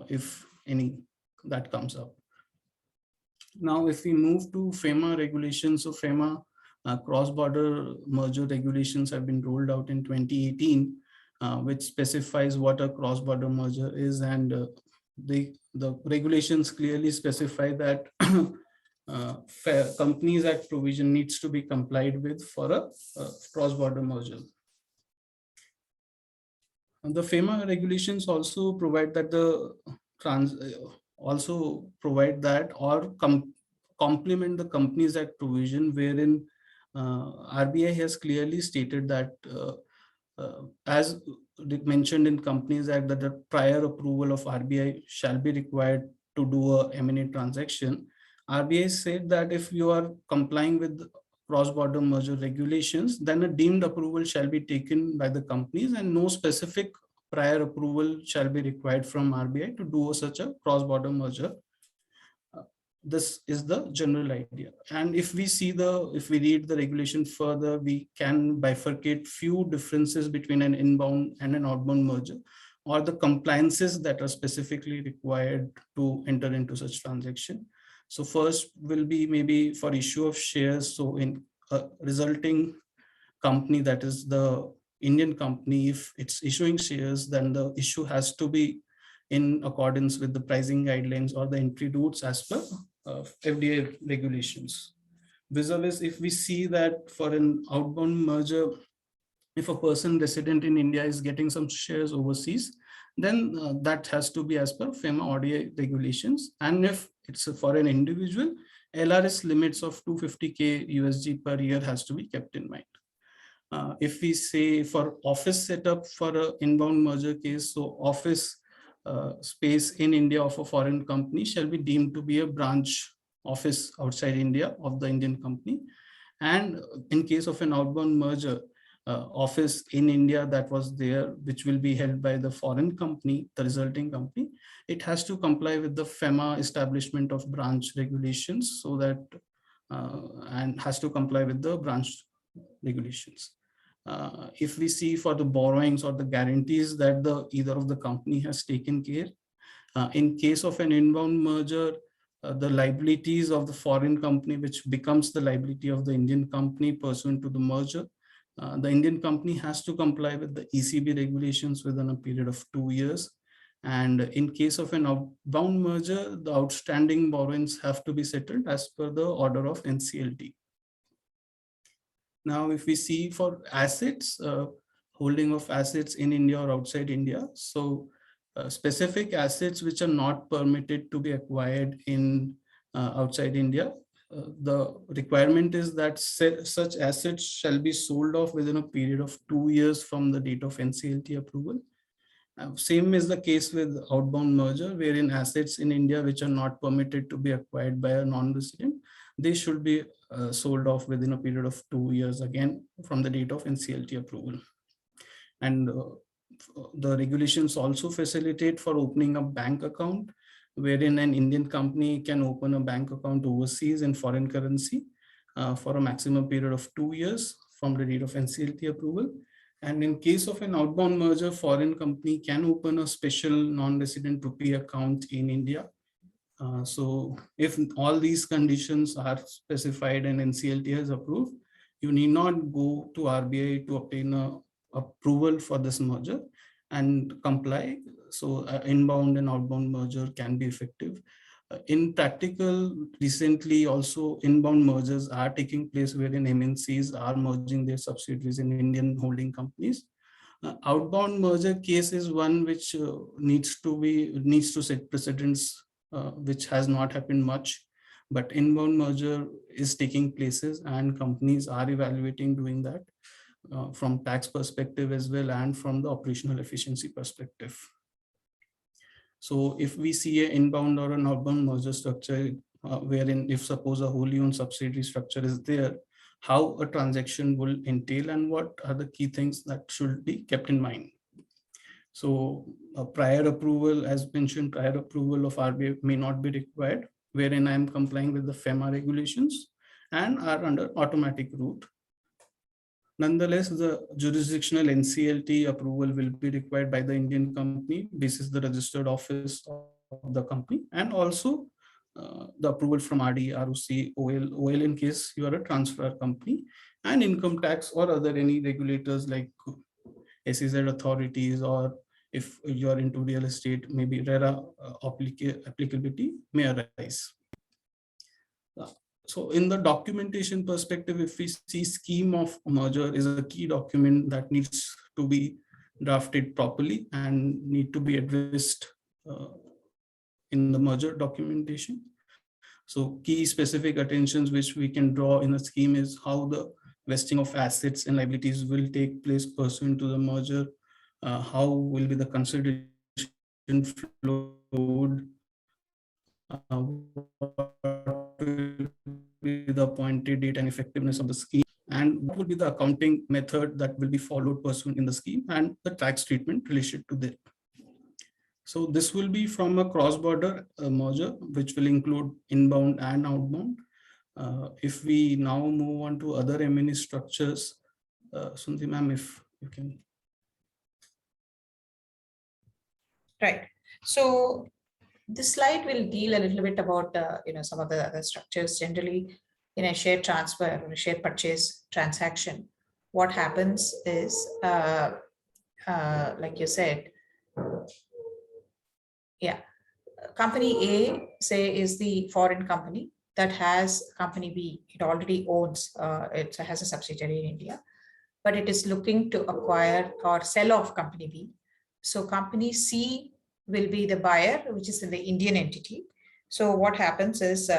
if any that comes up. Now, if we move to FEMA regulations, so FEMA cross-border merger regulations have been rolled out in 2018, which specifies what a cross-border merger is, and the regulations clearly specify that Companies Act provision needs to be complied with for a cross-border merger. And the FEMA regulations also provide that complement the Companies Act provision, wherein RBI has clearly stated that as mentioned in Companies Act, that the prior approval of RBI shall be required to do a M&A transaction. RBI said that if you are complying with cross-border merger regulations, then a deemed approval shall be taken by the companies, and no specific prior approval shall be required from RBI to do such a cross-border merger. This is the general idea. And if we read the regulation further, we can bifurcate few differences between an inbound and an outbound merger, or the compliances that are specifically required to enter into such transaction. So first will be maybe for issue of shares. So in a resulting company, that is the Indian company, if it's issuing shares, then the issue has to be in accordance with the pricing guidelines or the entry routes as per FDI regulations. Vis-a-vis, if we see that for an outbound merger, if a person resident in India is getting some shares overseas, then that has to be as per FEMA ODI regulations. And if it's for an individual, LRS limits of 250K USD per year has to be kept in mind. If we say for office setup for an inbound merger case, so office space in India of a foreign company shall be deemed to be a branch office outside India of the Indian company. And in case of an outbound merger, office in India that was there, which will be held by the foreign company, the resulting company, it has to comply with the Fema establishment of branch regulations, so that and has to comply with the branch regulations. If we see for the borrowings or the guarantees that either of the company has taken care, in case of an inbound merger, the liabilities of the foreign company, which becomes the liability of the Indian company pursuant to the merger, the Indian company has to comply with the ECB regulations within a period of 2 years. And in case of an outbound merger, the outstanding borrowings have to be settled as per the order of NCLT. Now, if we see for assets, holding of assets in India or outside India, so specific assets which are not permitted to be acquired in outside India, the requirement is that such assets shall be sold off within a period of 2 years from the date of NCLT approval. Same is the case with outbound merger, wherein assets in India which are not permitted to be acquired by a non-resident, they should be sold off within a period of 2 years, again from the date of NCLT approval. And the regulations also facilitate for opening a bank account, wherein an Indian company can open a bank account overseas in foreign currency for a maximum period of 2 years from the date of NCLT approval. And in case of an outbound merger, foreign company can open a special non-resident rupee account in India. So if all these conditions are specified and NCLT has approved, you need not go to RBI to obtain a approval for this merger and comply. So inbound and outbound merger can be effective. In practical, recently also inbound mergers are taking place wherein MNCs are merging their subsidiaries in Indian holding companies. Outbound merger case is one which needs to set precedents, which has not happened much, but inbound merger is taking places and companies are evaluating doing that from tax perspective as well and from the operational efficiency perspective. So if we see an inbound or an outbound merger structure, wherein if suppose a wholly owned subsidiary structure is there, how a transaction will entail and what are the key things that should be kept in mind. So prior approval, as mentioned, prior approval of RBI may not be required, wherein I am complying with the Fema regulations and are under automatic route. Nonetheless, the jurisdictional NCLT approval will be required by the Indian company. This is the registered office of the company, and also the approval from RD, ROC, OL in case you are a transfer company, and income tax or other any regulators like SEZ authorities, or if you are into real estate, maybe RERA applicability may arise. So in the documentation perspective, if we see scheme of merger is a key document that needs to be drafted properly and need to be addressed in the merger documentation. So key specific attentions which we can draw in a scheme is how the vesting of assets and liabilities will take place pursuant to the merger, how will be the consideration flowed, what will be the appointed date and effectiveness of the scheme, and what will be the accounting method that will be followed pursuant in the scheme, and the tax treatment related to that. So this will be from a cross-border merger, which will include inbound and outbound. If we now move on to other M&A structures, Sundhi ma'am, if you can. Right. So this slide will deal a little bit about some of the other structures. Generally, in a share transfer or a share purchase transaction, what happens is, like you said, company A, say, is the foreign company that has company B. It already owns, it has a subsidiary in India, but it is looking to acquire or sell off company B. So company C will be the buyer, which is in the Indian entity. So what happens is,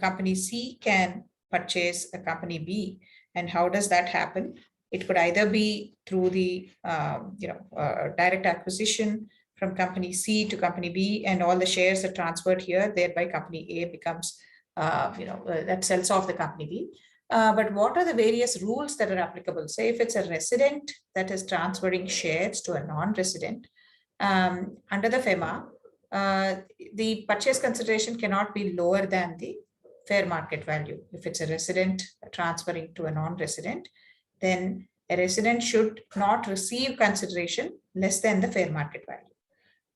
company C can purchase a company B. And how does that happen? It could either be through the direct acquisition from company C to company B, and all the shares are transferred here. Thereby, company A becomes that sells off the company B. But what are the various rules that are applicable? Say if it's a resident that is transferring shares to a non-resident, under the FEMA, the purchase consideration cannot be lower than the fair market value. If it's a resident transferring to a non-resident, then a resident should not receive consideration less than the fair market value.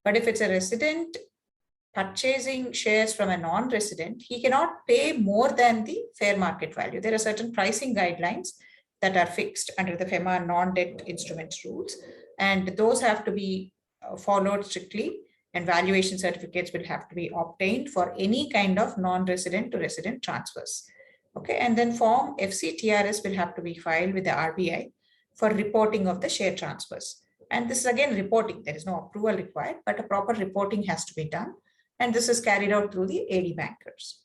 But if it's a resident purchasing shares from a non-resident, he cannot pay more than the fair market value. There are certain pricing guidelines that are fixed under the FEMA non-debt instruments rules, and those have to be followed strictly, and valuation certificates will have to be obtained for any kind of non-resident to resident transfers. Okay, and then form FCTRS will have to be filed with the RBI for reporting of the share transfers. And this is again reporting, there is no approval required, but a proper reporting has to be done. And this is carried out through the AD bankers.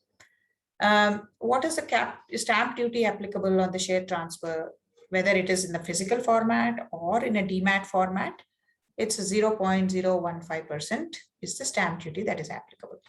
What is the stamp duty applicable on the share transfer, whether it is in the physical format or in a DMAT format? It's 0.015% is the stamp duty that is applicable.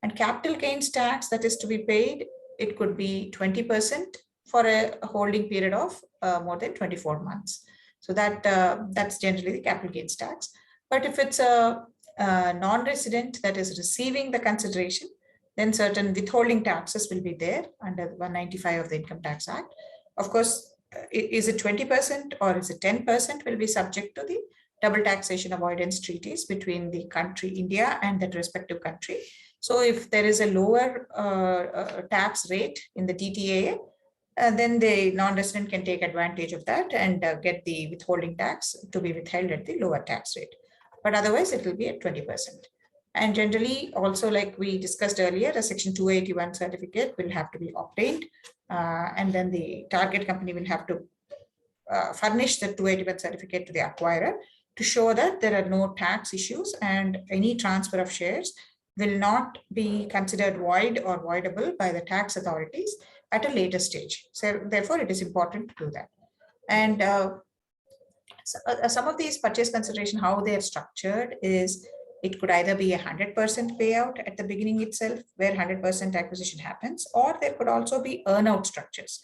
And capital gains tax that is to be paid, it could be 20% for a holding period of more than 24 months. So that's generally the capital gains tax. But if it's a non-resident that is receiving the consideration, then certain withholding taxes will be there under 195 of the Income Tax Act. Of course, is it 20% or is it 10% will be subject to the double taxation avoidance treaties between the country, India, and that respective country. So if there is a lower tax rate in the DTA, then the non-resident can take advantage of that and get the withholding tax to be withheld at the lower tax rate. But otherwise it will be at 20%. And generally also, like we discussed earlier, a Section 281 certificate will have to be obtained, and then the target company will have to furnish the 281 certificate to the acquirer to show that there are no tax issues and any transfer of shares will not be considered void or voidable by the tax authorities at a later stage. So therefore, it is important to do that. And some of these purchase consideration, how they are structured is, it could either be 100% payout at the beginning itself, where 100% acquisition happens, or there could also be earn-out structures.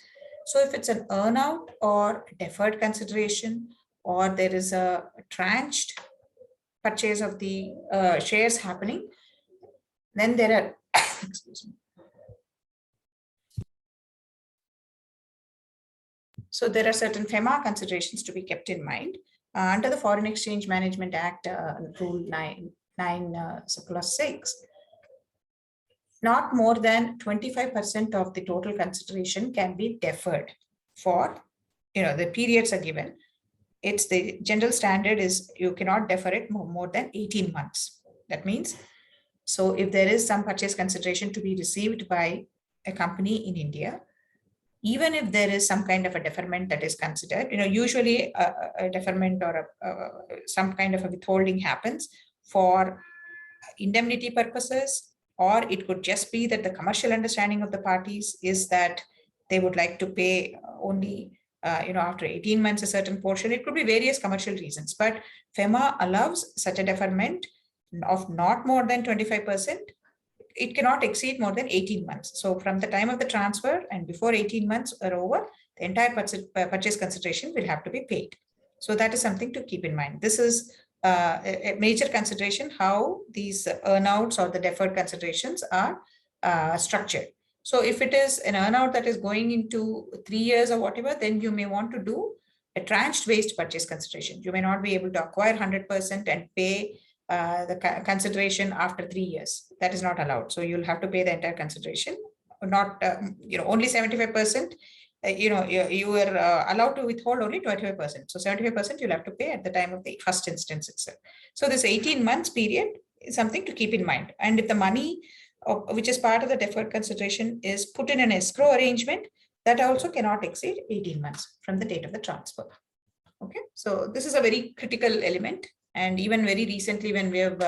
So if it's an earn-out or deferred consideration, or there is a tranched purchase of the shares happening, then there are, excuse me. So there are certain FEMA considerations to be kept in mind. Under the Foreign Exchange Management Act, Rule 9/6, not more than 25% of the total consideration can be deferred for, the periods are given. It's the general standard is you cannot defer it more than 18 months. That means, so if there is some purchase consideration to be received by a company in India, even if there is some kind of a deferment that is considered, usually a deferment or some kind of a withholding happens for indemnity purposes, or it could just be that the commercial understanding of the parties is that they would like to pay only after 18 months a certain portion. It could be various commercial reasons, but FEMA allows such a deferment of not more than 25%. It cannot exceed more than 18 months. So from the time of the transfer and before 18 months are over, the entire purchase consideration will have to be paid. So that is something to keep in mind. This is a major consideration, how these earnouts or the deferred considerations are structured. So if it is an earnout that is going into 3 years or whatever, then you may want to do a tranched based purchase consideration. You may not be able to acquire 100% and pay the consideration after 3 years. That is not allowed. So you'll have to pay the entire consideration, not only 75%. You are allowed to withhold only 25%. So 75% you'll have to pay at the time of the first instance itself. So this 18 months period is something to keep in mind. And if the money which is part of the deferred consideration is put in an escrow arrangement, that also cannot exceed 18 months from the date of the transfer. Okay, so this is a very critical element. And even very recently, when we have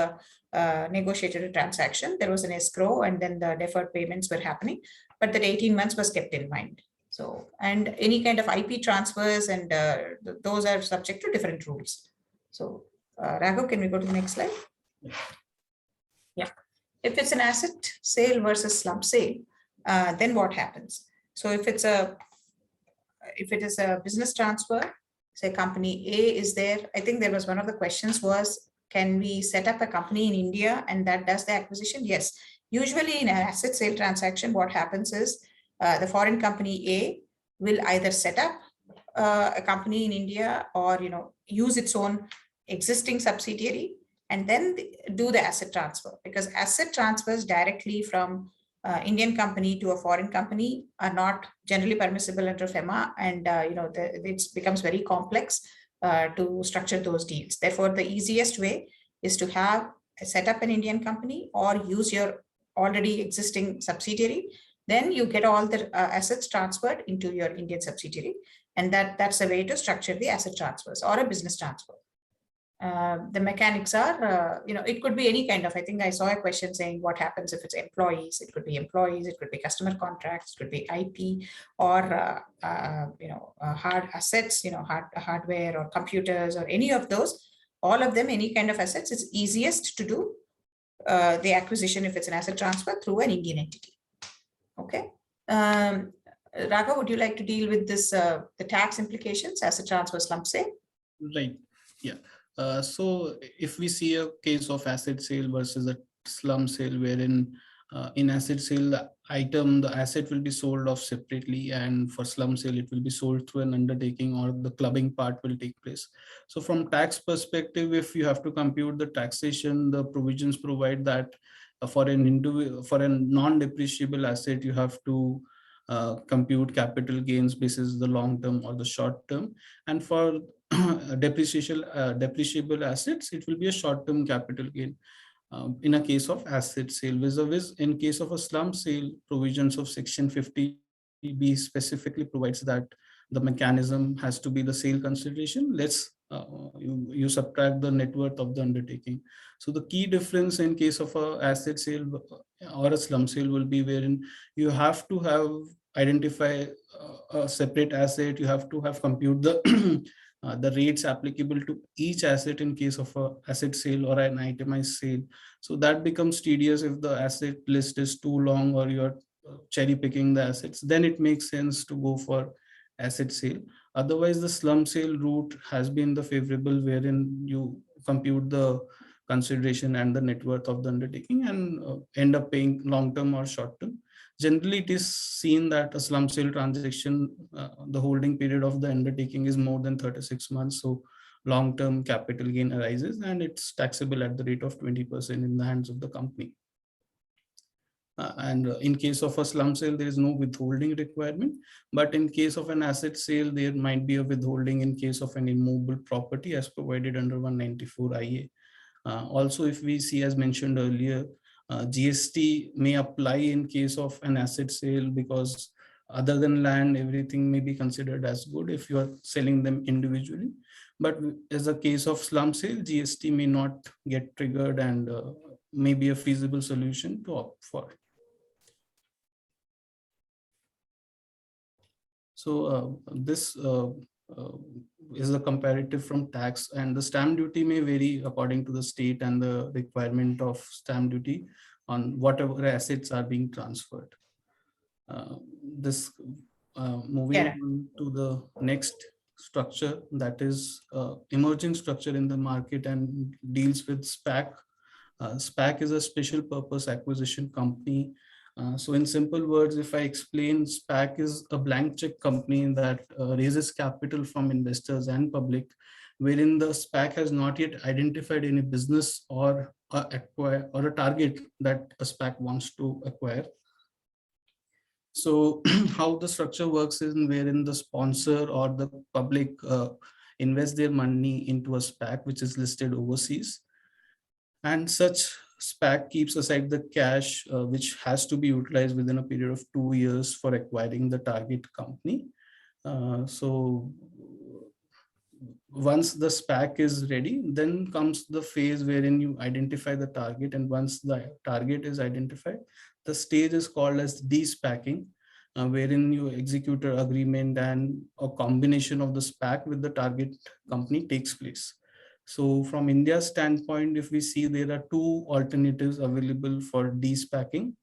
negotiated a transaction, there was an escrow and then the deferred payments were happening, but that 18 months was kept in mind. So, and any kind of IP transfers and those are subject to different rules. So Raghav, can we go to the next slide? Yeah. If it's an asset sale versus slump sale, then what happens? So if it is a business transfer, say company A is there. I think there was one of the questions was, can we set up a company in India and that does the acquisition? Yes. Usually in an asset sale transaction, what happens is the foreign company A will either set up a company in India or use its own existing subsidiary and then do the asset transfer, because asset transfers directly from Indian company to a foreign company are not generally permissible under FEMA, and it becomes very complex to structure those deals. Therefore, the easiest way is to set up an Indian company or use your already existing subsidiary. Then you get all the assets transferred into your Indian subsidiary, and that's a way to structure the asset transfers or a business transfer. The mechanics are, it could be any kind of, I think I saw a question saying what happens if it's employees. It could be employees, it could be customer contracts, it could be IP or, hard assets, hardware or computers or any of those, all of them, any kind of assets. It's easiest to do the acquisition if it's an asset transfer through an Indian entity. Okay. Raghav, would you like to deal with this, the tax implications, asset transfer slump sale? Right. Yeah. So if we see a case of asset sale versus a slum sale, wherein in asset sale, the asset will be sold off separately, and for slum sale, it will be sold through an undertaking or the clubbing part will take place. So from tax perspective, if you have to compute the taxation, the provisions provide that for a non-depreciable asset, you have to compute capital gains basis the long term or the short term, and for depreciable assets, it will be a short-term capital gain in a case of asset sale. Vis-a-vis, in case of a slum sale, provisions of Section 50B specifically provides that the mechanism has to be the sale consideration. You subtract the net worth of the undertaking. So the key difference in case of a asset sale or a slum sale will be wherein you have to identify a separate asset. You have to compute the rates applicable to each asset in case of a asset sale or an itemized sale. So that becomes tedious if the asset list is too long or you're cherry picking the assets. Then it makes sense to go for asset sale. Otherwise, the slum sale route has been the favorable, wherein you compute the consideration and the net worth of the undertaking and end up paying long term or short term. Generally, it is seen that a slum sale transaction, the holding period of the undertaking is more than 36 months. So long-term capital gain arises and it's taxable at the rate of 20% in the hands of the company. And in case of a slum sale, there is no withholding requirement. But in case of an asset sale, there might be a withholding in case of an immovable property as provided under 194 IA. Also, if we see, as mentioned earlier, GST may apply in case of an asset sale, because other than land, everything may be considered as good if you are selling them individually. But as a case of slum sale, GST may not get triggered and may be a feasible solution to opt for. So this is a comparative from tax, and the stamp duty may vary according to the state and the requirement of stamp duty on whatever assets are being transferred. Moving on to the next structure, that is emerging structure in the market and deals with SPAC. SPAC is a special purpose acquisition company. So in simple words, if I explain, SPAC is a blank check company that raises capital from investors and public, wherein the SPAC has not yet identified any business or a target that a SPAC wants to acquire. So how the structure works is wherein the sponsor or the public invest their money into a SPAC which is listed overseas, and such SPAC keeps aside the cash which has to be utilized within a period of 2 years for acquiring the target company. So once the SPAC is ready, then comes the phase wherein you identify the target, and once the target is identified, the stage is called as de-SPACing, wherein you execute an agreement and a combination of the SPAC with the target company takes place. So from India's standpoint, if we see, there are two alternatives available for de-SPACing.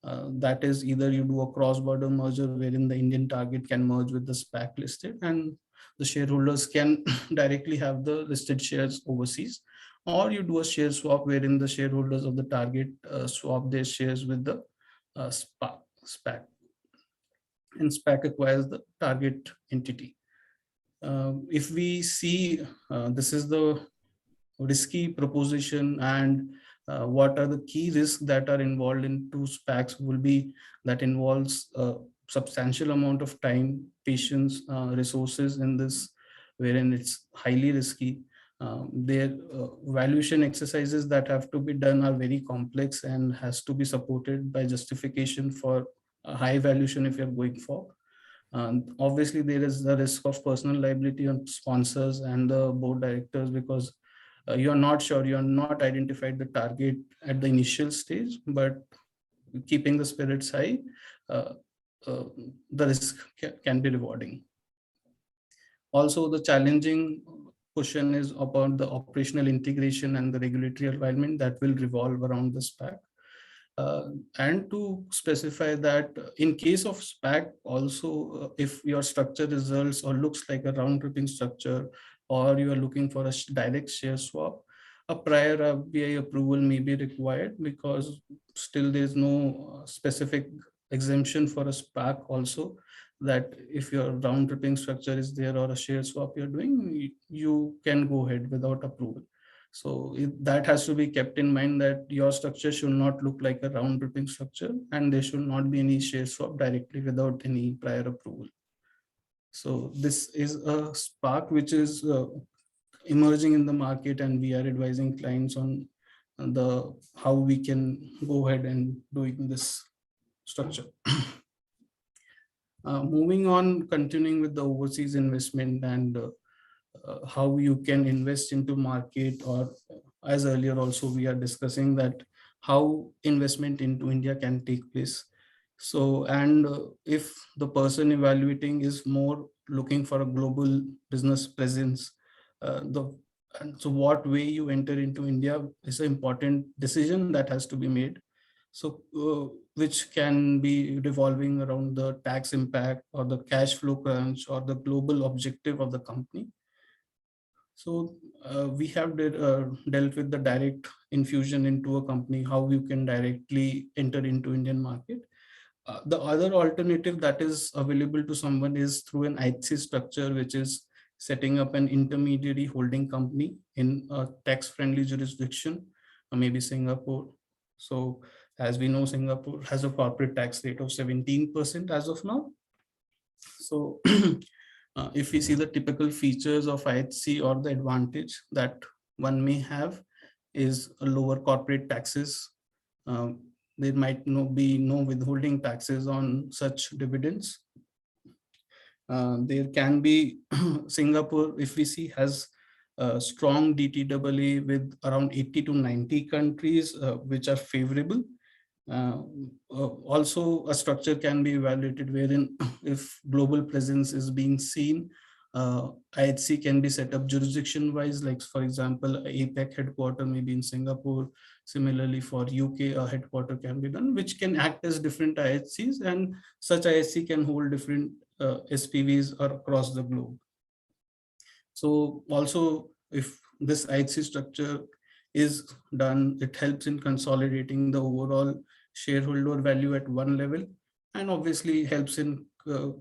That is, either you do a cross-border merger wherein the Indian target can merge with the SPAC listed, and the shareholders can directly have the listed shares overseas, or you do a share swap wherein the shareholders of the target swap their shares with the SPAC, and SPAC acquires the target entity. If we see, this is the risky proposition, and what are the key risks that are involved in two SPACs will be that involves a substantial amount of time, patience, resources in this, wherein it's highly risky. Their valuation exercises that have to be done are very complex and has to be supported by justification for a high valuation if you're going for. Obviously, there is the risk of personal liability on sponsors and the board directors, because you are not sure, you are not identified the target at the initial stage, but keeping the spirits high, the risk can be rewarding. Also, the challenging question is about the operational integration and the regulatory environment that will revolve around the SPAC. And to specify that in case of SPAC also, if your structure results or looks like a round tripping structure, or you are looking for a direct share swap, a prior RBI approval may be required, because still there is no specific exemption for a SPAC also, that if your round tripping structure is there or a share swap you're doing, you can go ahead without approval. So that has to be kept in mind, that your structure should not look like a round tripping structure, and there should not be any share swap directly without any prior approval. So this is a spark which is emerging in the market, and we are advising clients on the how we can go ahead and doing this structure. Moving on, continuing with the overseas investment and how you can invest into market, or as earlier also we are discussing that how investment into India can take place. So, and if the person evaluating is more looking for a global business presence, so what way you enter into India is an important decision that has to be made. So which can be revolving around the tax impact or the cash flow crunch or the global objective of the company. So we have dealt with the direct infusion into a company, how you can directly enter into Indian market. The other alternative that is available to someone is through an IACC structure, which is setting up an intermediary holding company in a tax-friendly jurisdiction, maybe Singapore. So as we know, Singapore has a corporate tax rate of 17% as of now. So if we see the typical features of IACC, or the advantage that one may have is a lower corporate taxes. There might be no withholding taxes on such dividends. There can be Singapore, if we see, has a strong DTAA with around 80 to 90 countries which are favorable. Also, a structure can be evaluated wherein if global presence is being seen, IACC can be set up jurisdiction wise, like for example, APEC headquarter may be in Singapore. Similarly, for UK, a headquarter can be done, which can act as different IACCs, and such IACC can hold different SPVs across the globe. So also, if this IACC structure is done, it helps in consolidating the overall shareholder value at one level, and obviously helps in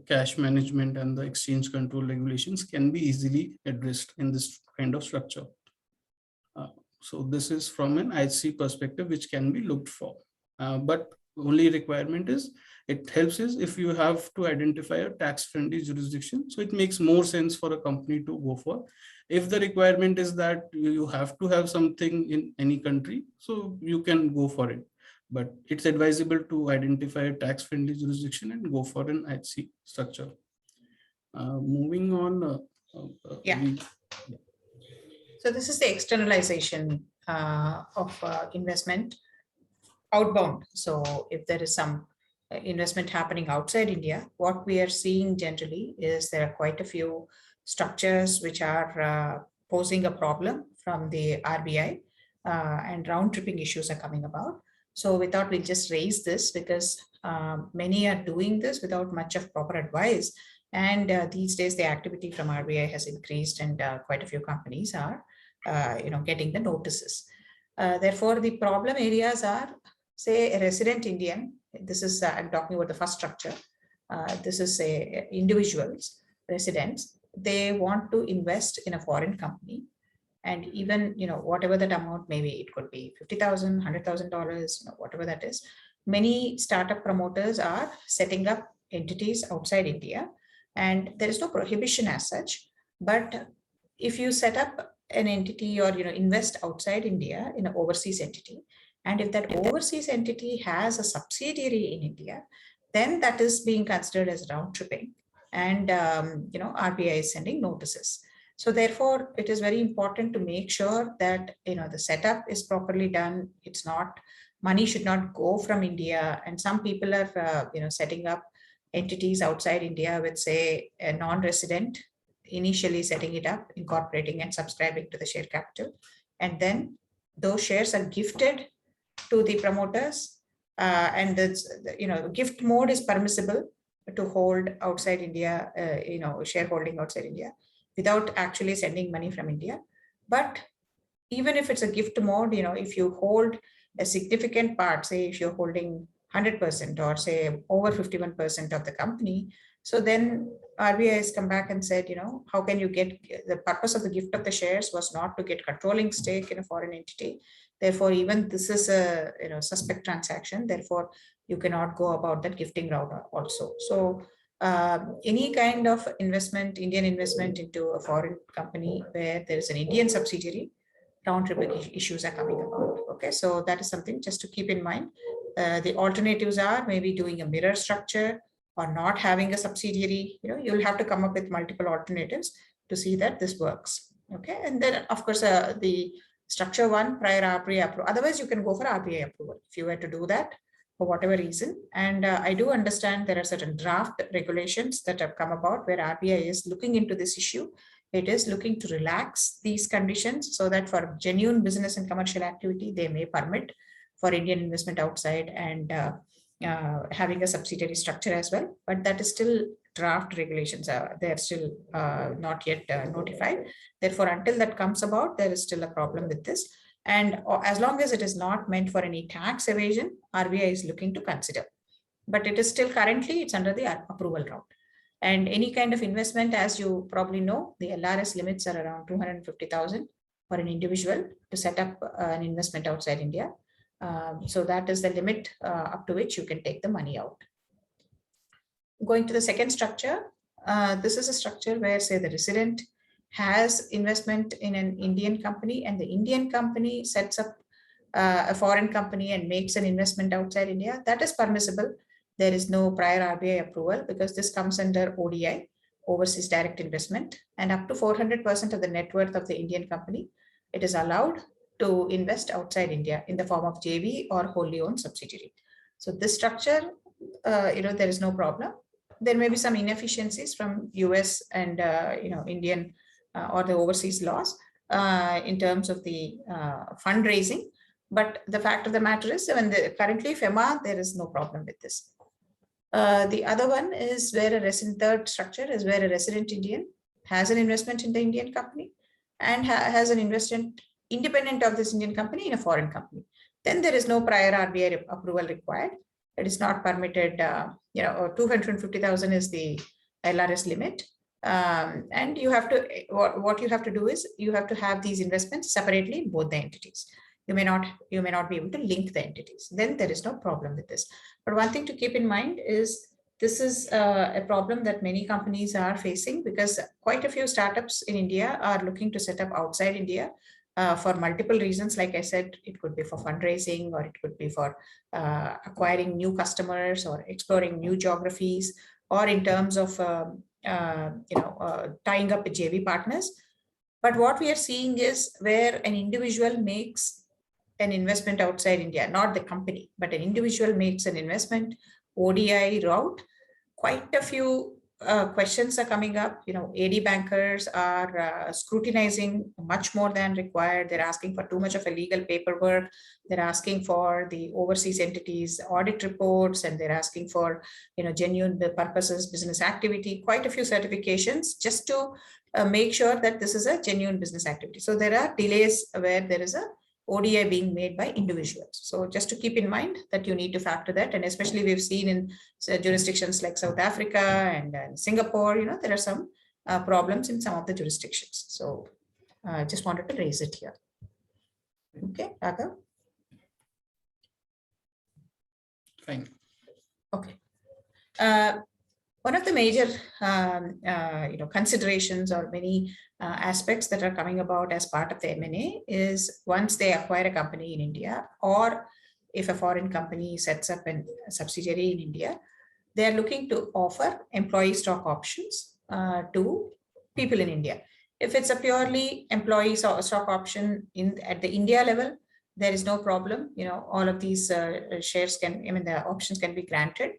cash management, and the exchange control regulations can be easily addressed in this kind of structure. So this is from an IACC perspective, which can be looked for. But only requirement is, it helps is if you have to identify a tax-friendly jurisdiction. So it makes more sense for a company to go for. If the requirement is that you have to have something in any country, so you can go for it. But it's advisable to identify a tax-friendly jurisdiction and go for an IACC structure. Moving on. So this is the externalization of investment outbound. So if there is some investment happening outside India, what we are seeing generally is there are quite a few structures which are posing a problem from the RBI, and round tripping issues are coming about. So we thought we'll just raise this because many are doing this without much of proper advice. And these days the activity from RBI has increased, and quite a few companies are getting the notices. Therefore, the problem areas are, say, a resident Indian. This is, I'm talking about the first structure. This is say individuals, residents. They want to invest in a foreign company, and even whatever that amount may be, it could be $50,000, $100,000, whatever that is. Many startup promoters are setting up entities outside India, and there is no prohibition as such. But if you set up an entity or invest outside India in an overseas entity, and if that overseas entity has a subsidiary in India, then that is being considered as round tripping, and RBI is sending notices. So therefore, it is very important to make sure that the setup is properly done. It's not, money should not go from India, and some people are setting up entities outside India with, say, a non-resident, initially setting it up, incorporating and subscribing to the share capital, and then those shares are gifted to the promoters, and that's, gift mode is permissible to hold outside India, shareholding outside India without actually sending money from India. But even if it's a gift mode, if you hold a significant part, say if you're holding 100% or say over 51% of the company, so then RBI has come back and said, how can you get, the purpose of the gift of the shares was not to get controlling stake in a foreign entity. Therefore, even this is a suspect transaction. Therefore, you cannot go about that gifting route also. So any kind of investment, Indian investment into a foreign company where there is an Indian subsidiary, round trip issues are coming about. Okay, so that is something just to keep in mind. The alternatives are maybe doing a mirror structure or not having a subsidiary. You'll have to come up with multiple alternatives to see that this works. Okay, and then of course the structure one, prior RBI approval. Otherwise, you can go for RBI approval if you were to do that for whatever reason. And I do understand there are certain draft regulations that have come about where RBI is looking into this issue. It is looking to relax these conditions so that for genuine business and commercial activity, they may permit for Indian investment outside and having a subsidiary structure as well. But that is still draft regulations. They are still not yet notified. Therefore, until that comes about, there is still a problem with this. And as long as it is not meant for any tax evasion, RBI is looking to consider. But it is still currently, it's under the approval route. And any kind of investment, as you probably know, the LRS limits are around 250,000 for an individual to set up an investment outside India. So that is the limit up to which you can take the money out. Going to the second structure, this is a structure where, say, the resident has investment in an Indian company and the Indian company sets up a foreign company and makes an investment outside India. That is permissible. There is no prior RBI approval because this comes under ODI, overseas direct investment, and up to 400% of the net worth of the Indian company, it is allowed to invest outside India in the form of JV or wholly owned subsidiary. So this structure, there is no problem. There may be some inefficiencies from US and Indian or the overseas laws in terms of the fundraising. But the fact of the matter is, when currently FEMA, there is no problem with this. The other one is where a resident, third structure is where a resident Indian has an investment in the Indian company and has an investment independent of this Indian company in a foreign company. Then there is no prior RBI approval required. It is not permitted. 250,000 is the LRS limit. And you have to, what you have to do is you have to have these investments separately in both the entities. You may not be able to link the entities. Then there is no problem with this. But one thing to keep in mind is this is a problem that many companies are facing because quite a few startups in India are looking to set up outside India for multiple reasons. Like I said, it could be for fundraising, or it could be for acquiring new customers or exploring new geographies, or in terms of tying up with JV partners. But what we are seeing is where an individual makes an investment outside India, not the company, but an individual makes an investment ODI route, quite a few questions are coming up. AD bankers are scrutinizing much more than required. They're asking for too much of a legal paperwork. They're asking for the overseas entities audit reports, and they're asking for genuine purposes, business activity, quite a few certifications just to make sure that this is a genuine business activity. So there are delays where there is a ODI being made by individuals. So just to keep in mind that you need to factor that, and especially we've seen in jurisdictions like South Africa and Singapore, there are some problems in some of the jurisdictions. So I just wanted to raise it here. Okay, Raghav? Fine. Okay. One of the major considerations or many aspects that are coming about as part of the M&A is once they acquire a company in India, or if a foreign company sets up a subsidiary in India, they are looking to offer employee stock options to people in India. If it's a purely employee stock option at the India level, there is no problem. All of these shares the options can be granted.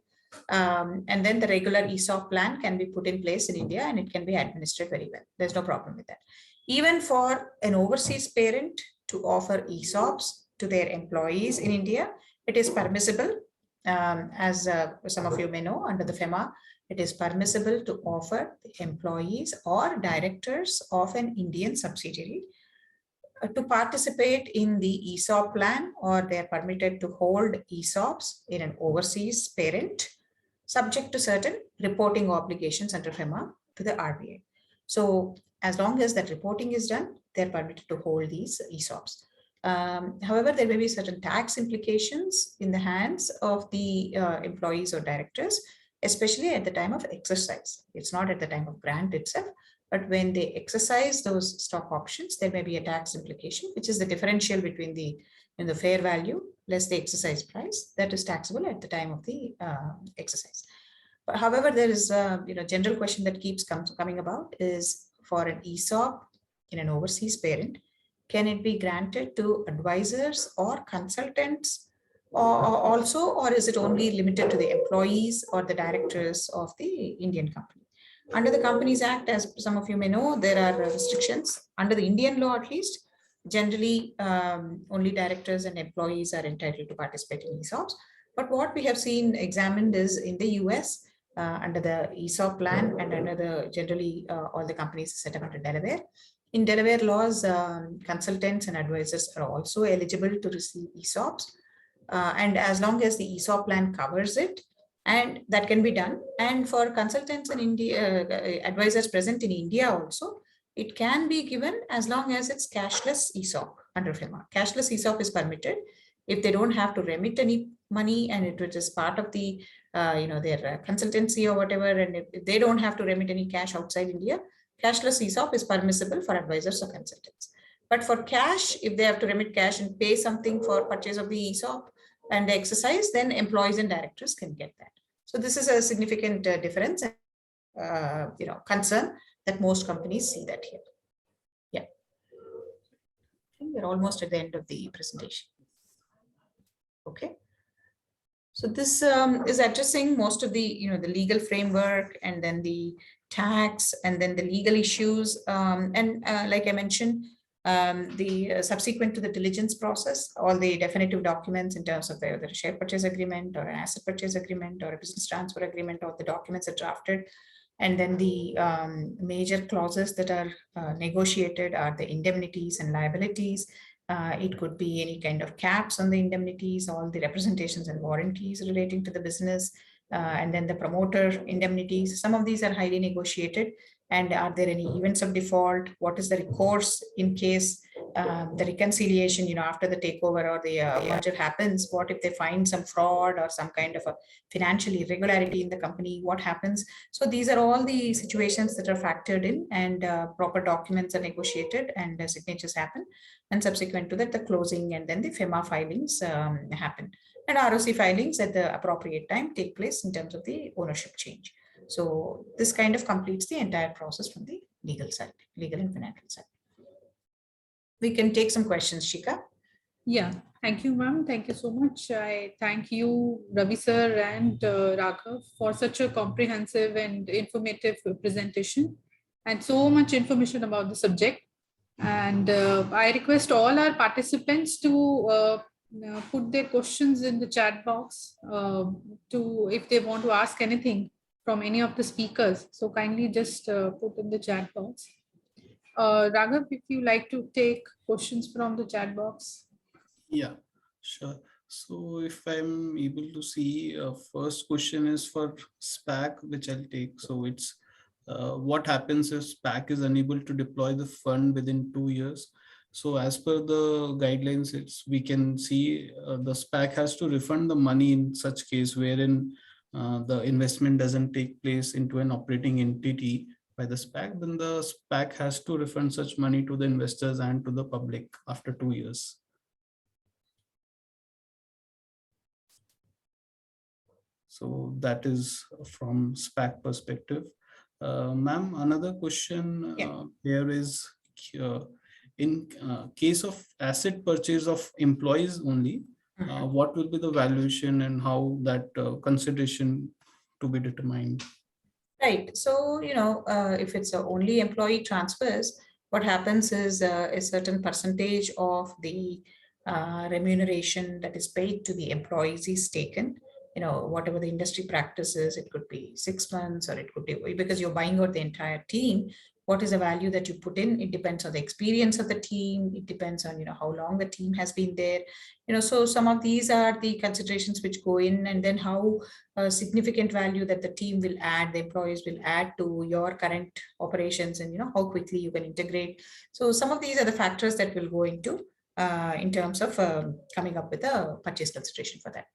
And then the regular ESOP plan can be put in place in India, and it can be administered very well. There's no problem with that. Even for an overseas parent to offer ESOPs to their employees in India, it is permissible. As some of you may know, under the Fema, it is permissible to offer the employees or directors of an Indian subsidiary to participate in the ESOP plan, or they are permitted to hold ESOPs in an overseas parent, subject to certain reporting obligations under FEMA to the RBI. So as long as that reporting is done, they're permitted to hold these ESOPs. However, there may be certain tax implications in the hands of the employees or directors, especially at the time of exercise. It's not at the time of grant itself, but when they exercise those stock options, there may be a tax implication, which is the differential between the fair value less the exercise price that is taxable at the time of the exercise. But however, there is a general question that keeps coming about is, for an ESOP in an overseas parent, can it be granted to advisors or consultants or is it only limited to the employees or the directors of the Indian company? Under the Companies Act, as some of you may know, there are restrictions. Under the Indian law, at least, generally only directors and employees are entitled to participate in ESOPs. But what we have seen examined is in the US, under the ESOP plan and under the generally all the companies set up under Delaware. In Delaware laws, consultants and advisors are also eligible to receive ESOPs. And as long as the ESOP plan covers it, and that can be done. And for consultants in India, advisors present in India also, it can be given as long as it's cashless ESOP under FEMA. Cashless ESOP is permitted if they don't have to remit any money and it is part of the their consultancy or whatever, and if they don't have to remit any cash outside India, cashless ESOP is permissible for advisors or consultants. But for cash, if they have to remit cash and pay something for purchase of the ESOP and the exercise, then employees and directors can get that. So this is a significant difference, concern that most companies see that here. Yeah, I think we're almost at the end of the presentation. Okay. So this is addressing most of the the legal framework, and then the tax, and then the legal issues, and like I mentioned, the subsequent to the diligence process, all the definitive documents in terms of the share purchase agreement or an asset purchase agreement or a business transfer agreement, or the documents are drafted. And then the major clauses that are negotiated are the indemnities and liabilities. It could be any kind of caps on the indemnities, all the representations and warranties relating to the business, and then the promoter indemnities. Some of these are highly negotiated. And are there any events of default? What is the recourse in case the reconciliation, after the takeover or the merger happens? What if they find some fraud or some kind of a financial irregularity in the company? What happens? So these are all the situations that are factored in, and proper documents are negotiated, and signatures happen. And subsequent to that, the closing and then the FEMA filings happen. And ROC filings at the appropriate time take place in terms of the ownership change. So this kind of completes the entire process from the legal side, legal and financial side. We can take some questions, Shika. Yeah, Thank you, ma'am. Thank you so much. I thank you, Ravi sir and Raghav, for such a comprehensive and informative presentation and so much information about the subject. And I request all our participants to put their questions in the chat box to if they want to ask anything from any of the speakers. So kindly just put in the chat box. Raghav, if you like to take questions from the chat box. Yeah, sure. So if I'm able to see, first question is for SPAC, which I'll take. So it's what happens if SPAC is unable to deploy the fund within 2 years? So as per the guidelines, we can see the SPAC has to refund the money in such case wherein the investment doesn't take place into an operating entity by the SPAC, then the SPAC has to refund such money to the investors and to the public after 2 years. So that is from SPAC perspective. Ma'am, another question here is in case of asset purchase of employees only, what will be the valuation and how that consideration to be determined? Right. So, if it's only employee transfers, what happens is a certain percentage of the remuneration that is paid to the employees is taken. Whatever the industry practices, it could be 6 months or it could be because you're buying out the entire team. What is the value that you put in? It depends on the experience of the team. It depends on, how long the team has been there. So some of these are the considerations which go in, and then how significant value that the team will add, the employees will add to your current operations, and how quickly you can integrate. So some of these are the factors that will go into in terms of coming up with a purchase consideration for that.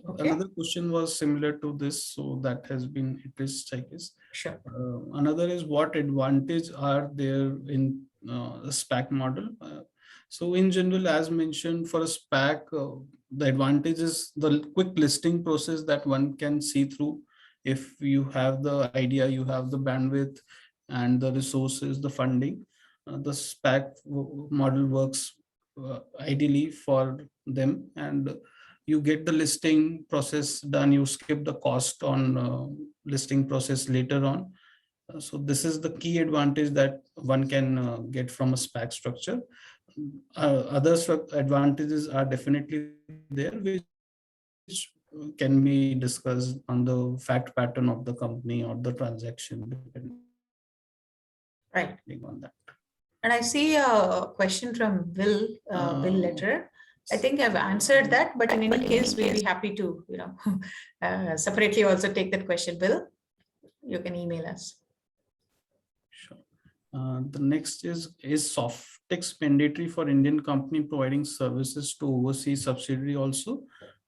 Okay. Another question was similar to this, so that has been addressed, I guess. Sure. Another is what advantage are there in the SPAC model? So in general, as mentioned, for a SPAC, the advantage is the quick listing process that one can see through. If you have the idea, you have the bandwidth and the resources, the funding, the SPAC model works ideally for them, and you get the listing process done, you skip the cost on listing process later on. So this is the key advantage that one can get from a SPAC structure. Other advantages are definitely there, which can be discussed on the fact pattern of the company or the transaction, depending on that. And I see a question from Will Letter. I think I've answered that, but in any case, we'll be happy to, separately also take that question. Will, you can email us. Sure. The next is Softex mandatory for Indian company providing services to overseas subsidiary also?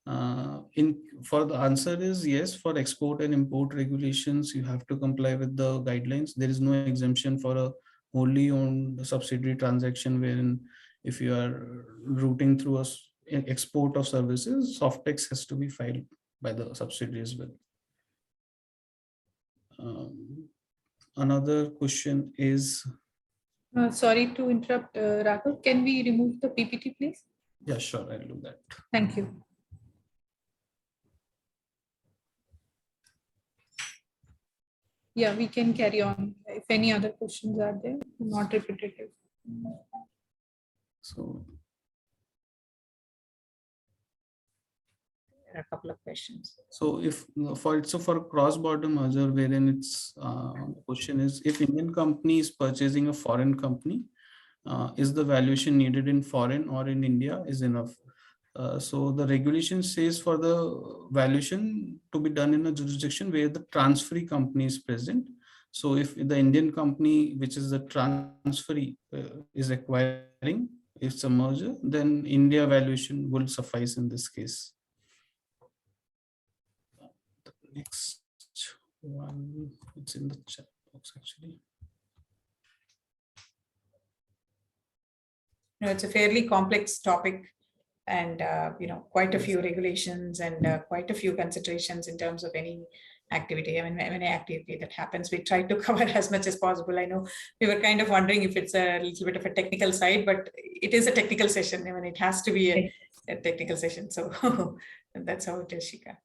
For the answer is yes. For export and import regulations, you have to comply with the guidelines. There is no exemption for a wholly owned subsidiary transaction, wherein if you are routing through an export of services, Softex has to be filed by the subsidiary as well. Another question is... Sorry to interrupt, Raghav. Can we remove the PPT, please? Yeah, sure. I'll do that. Thank you. Yeah, we can carry on. If any other questions are there, not repetitive. So There are a couple of questions. So for cross-border merger, wherein the question is, if Indian company is purchasing a foreign company, is the valuation needed in foreign or in India is enough? So the regulation says for the valuation to be done in a jurisdiction where the transferee company is present. So if the Indian company, which is the transferee, is acquiring, if it's a merger, then India valuation will suffice in this case. The next one, it's in the chat box actually. It's a fairly complex topic, and quite a few regulations and quite a few considerations in terms of any activity. I mean, any activity that happens, we try to cover as much as possible. I know we were kind of wondering if it's a little bit of a technical side, but it is a technical session. I mean, it has to be a technical session. So that's how it is, Shika.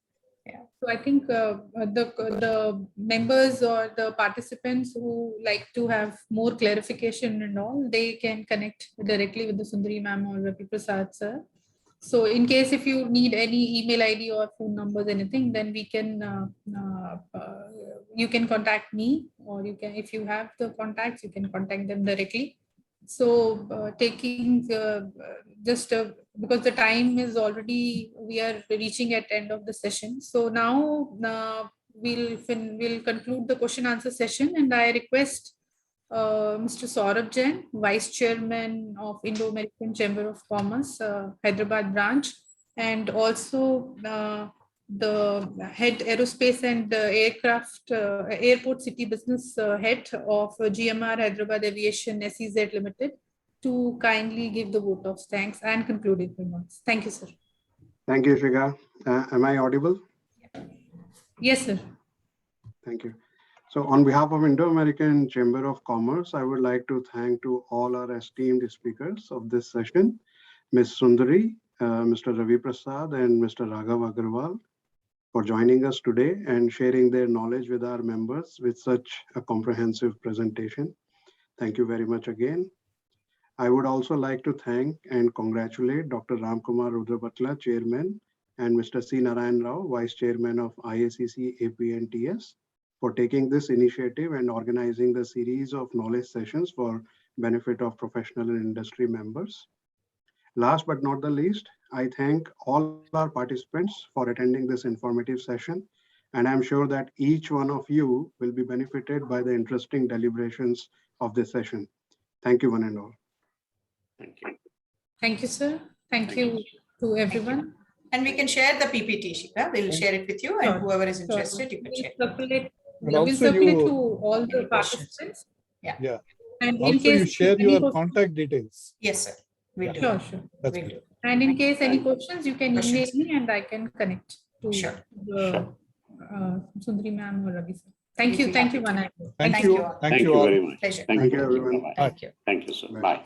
Yeah. So I think the members or the participants who like to have more clarification and all, they can connect directly with the Sundari ma'am or Ravi Prasad sir. So in case if you need any email ID or phone numbers, anything, then we can, you can contact me, or you can, if you have the contacts, you can contact them directly. So taking just because the time is already, we are reaching at end of the session. So now we'll conclude the question answer session, and I request Mr. Saurabh Jain, Vice Chairman of Indo-American Chamber of Commerce, Hyderabad branch, and also the head aerospace and airport city business head of GMR Hyderabad Aviation SEZ Limited, to kindly give the vote of thanks and concluding remarks. Thank you, sir. Thank you, Shika. Am I audible? Yes, sir. Thank you. So on behalf of Indo-American Chamber of Commerce, I would like to thank to all our esteemed speakers of this session, Ms. Sundari, Mr. Ravi Prasad, and Mr. Raghav Agarwal, for joining us today and sharing their knowledge with our members with such a comprehensive presentation. Thank you very much again. I would also like to thank and congratulate Dr. Ramkumar Rudrapatla, Chairman, and Mr. C. Narayan Rao, Vice Chairman of IACC APNTS, for taking this initiative and organizing the series of knowledge sessions for benefit of professional and industry members. Last but not the least, I thank all our participants for attending this informative session, and I'm sure that each one of you will be benefited by the interesting deliberations of this session. Thank you, one and all. Thank you. Thank you, sir. Thank you to everyone. And we can share the PPT, Shika. We'll share it with you, and Sure. whoever is interested, you can share. We'll circulate to all the participants. Yeah. And in Also, case you share any your questions- contact details. Yes, sir. We'll do. Sure, sure. That's We'll good. do. And in case any questions, you can email Questions. me and I can connect to Sure. the Sundari ma'am or Ravi sir. Thank you, We'll be Vana. Thank Thank you. you all. Thank you all. very much. Pleasure. Thank Thank you. you, everyone. Bye-bye. Thank you. Thank you, sir. Bye. Bye.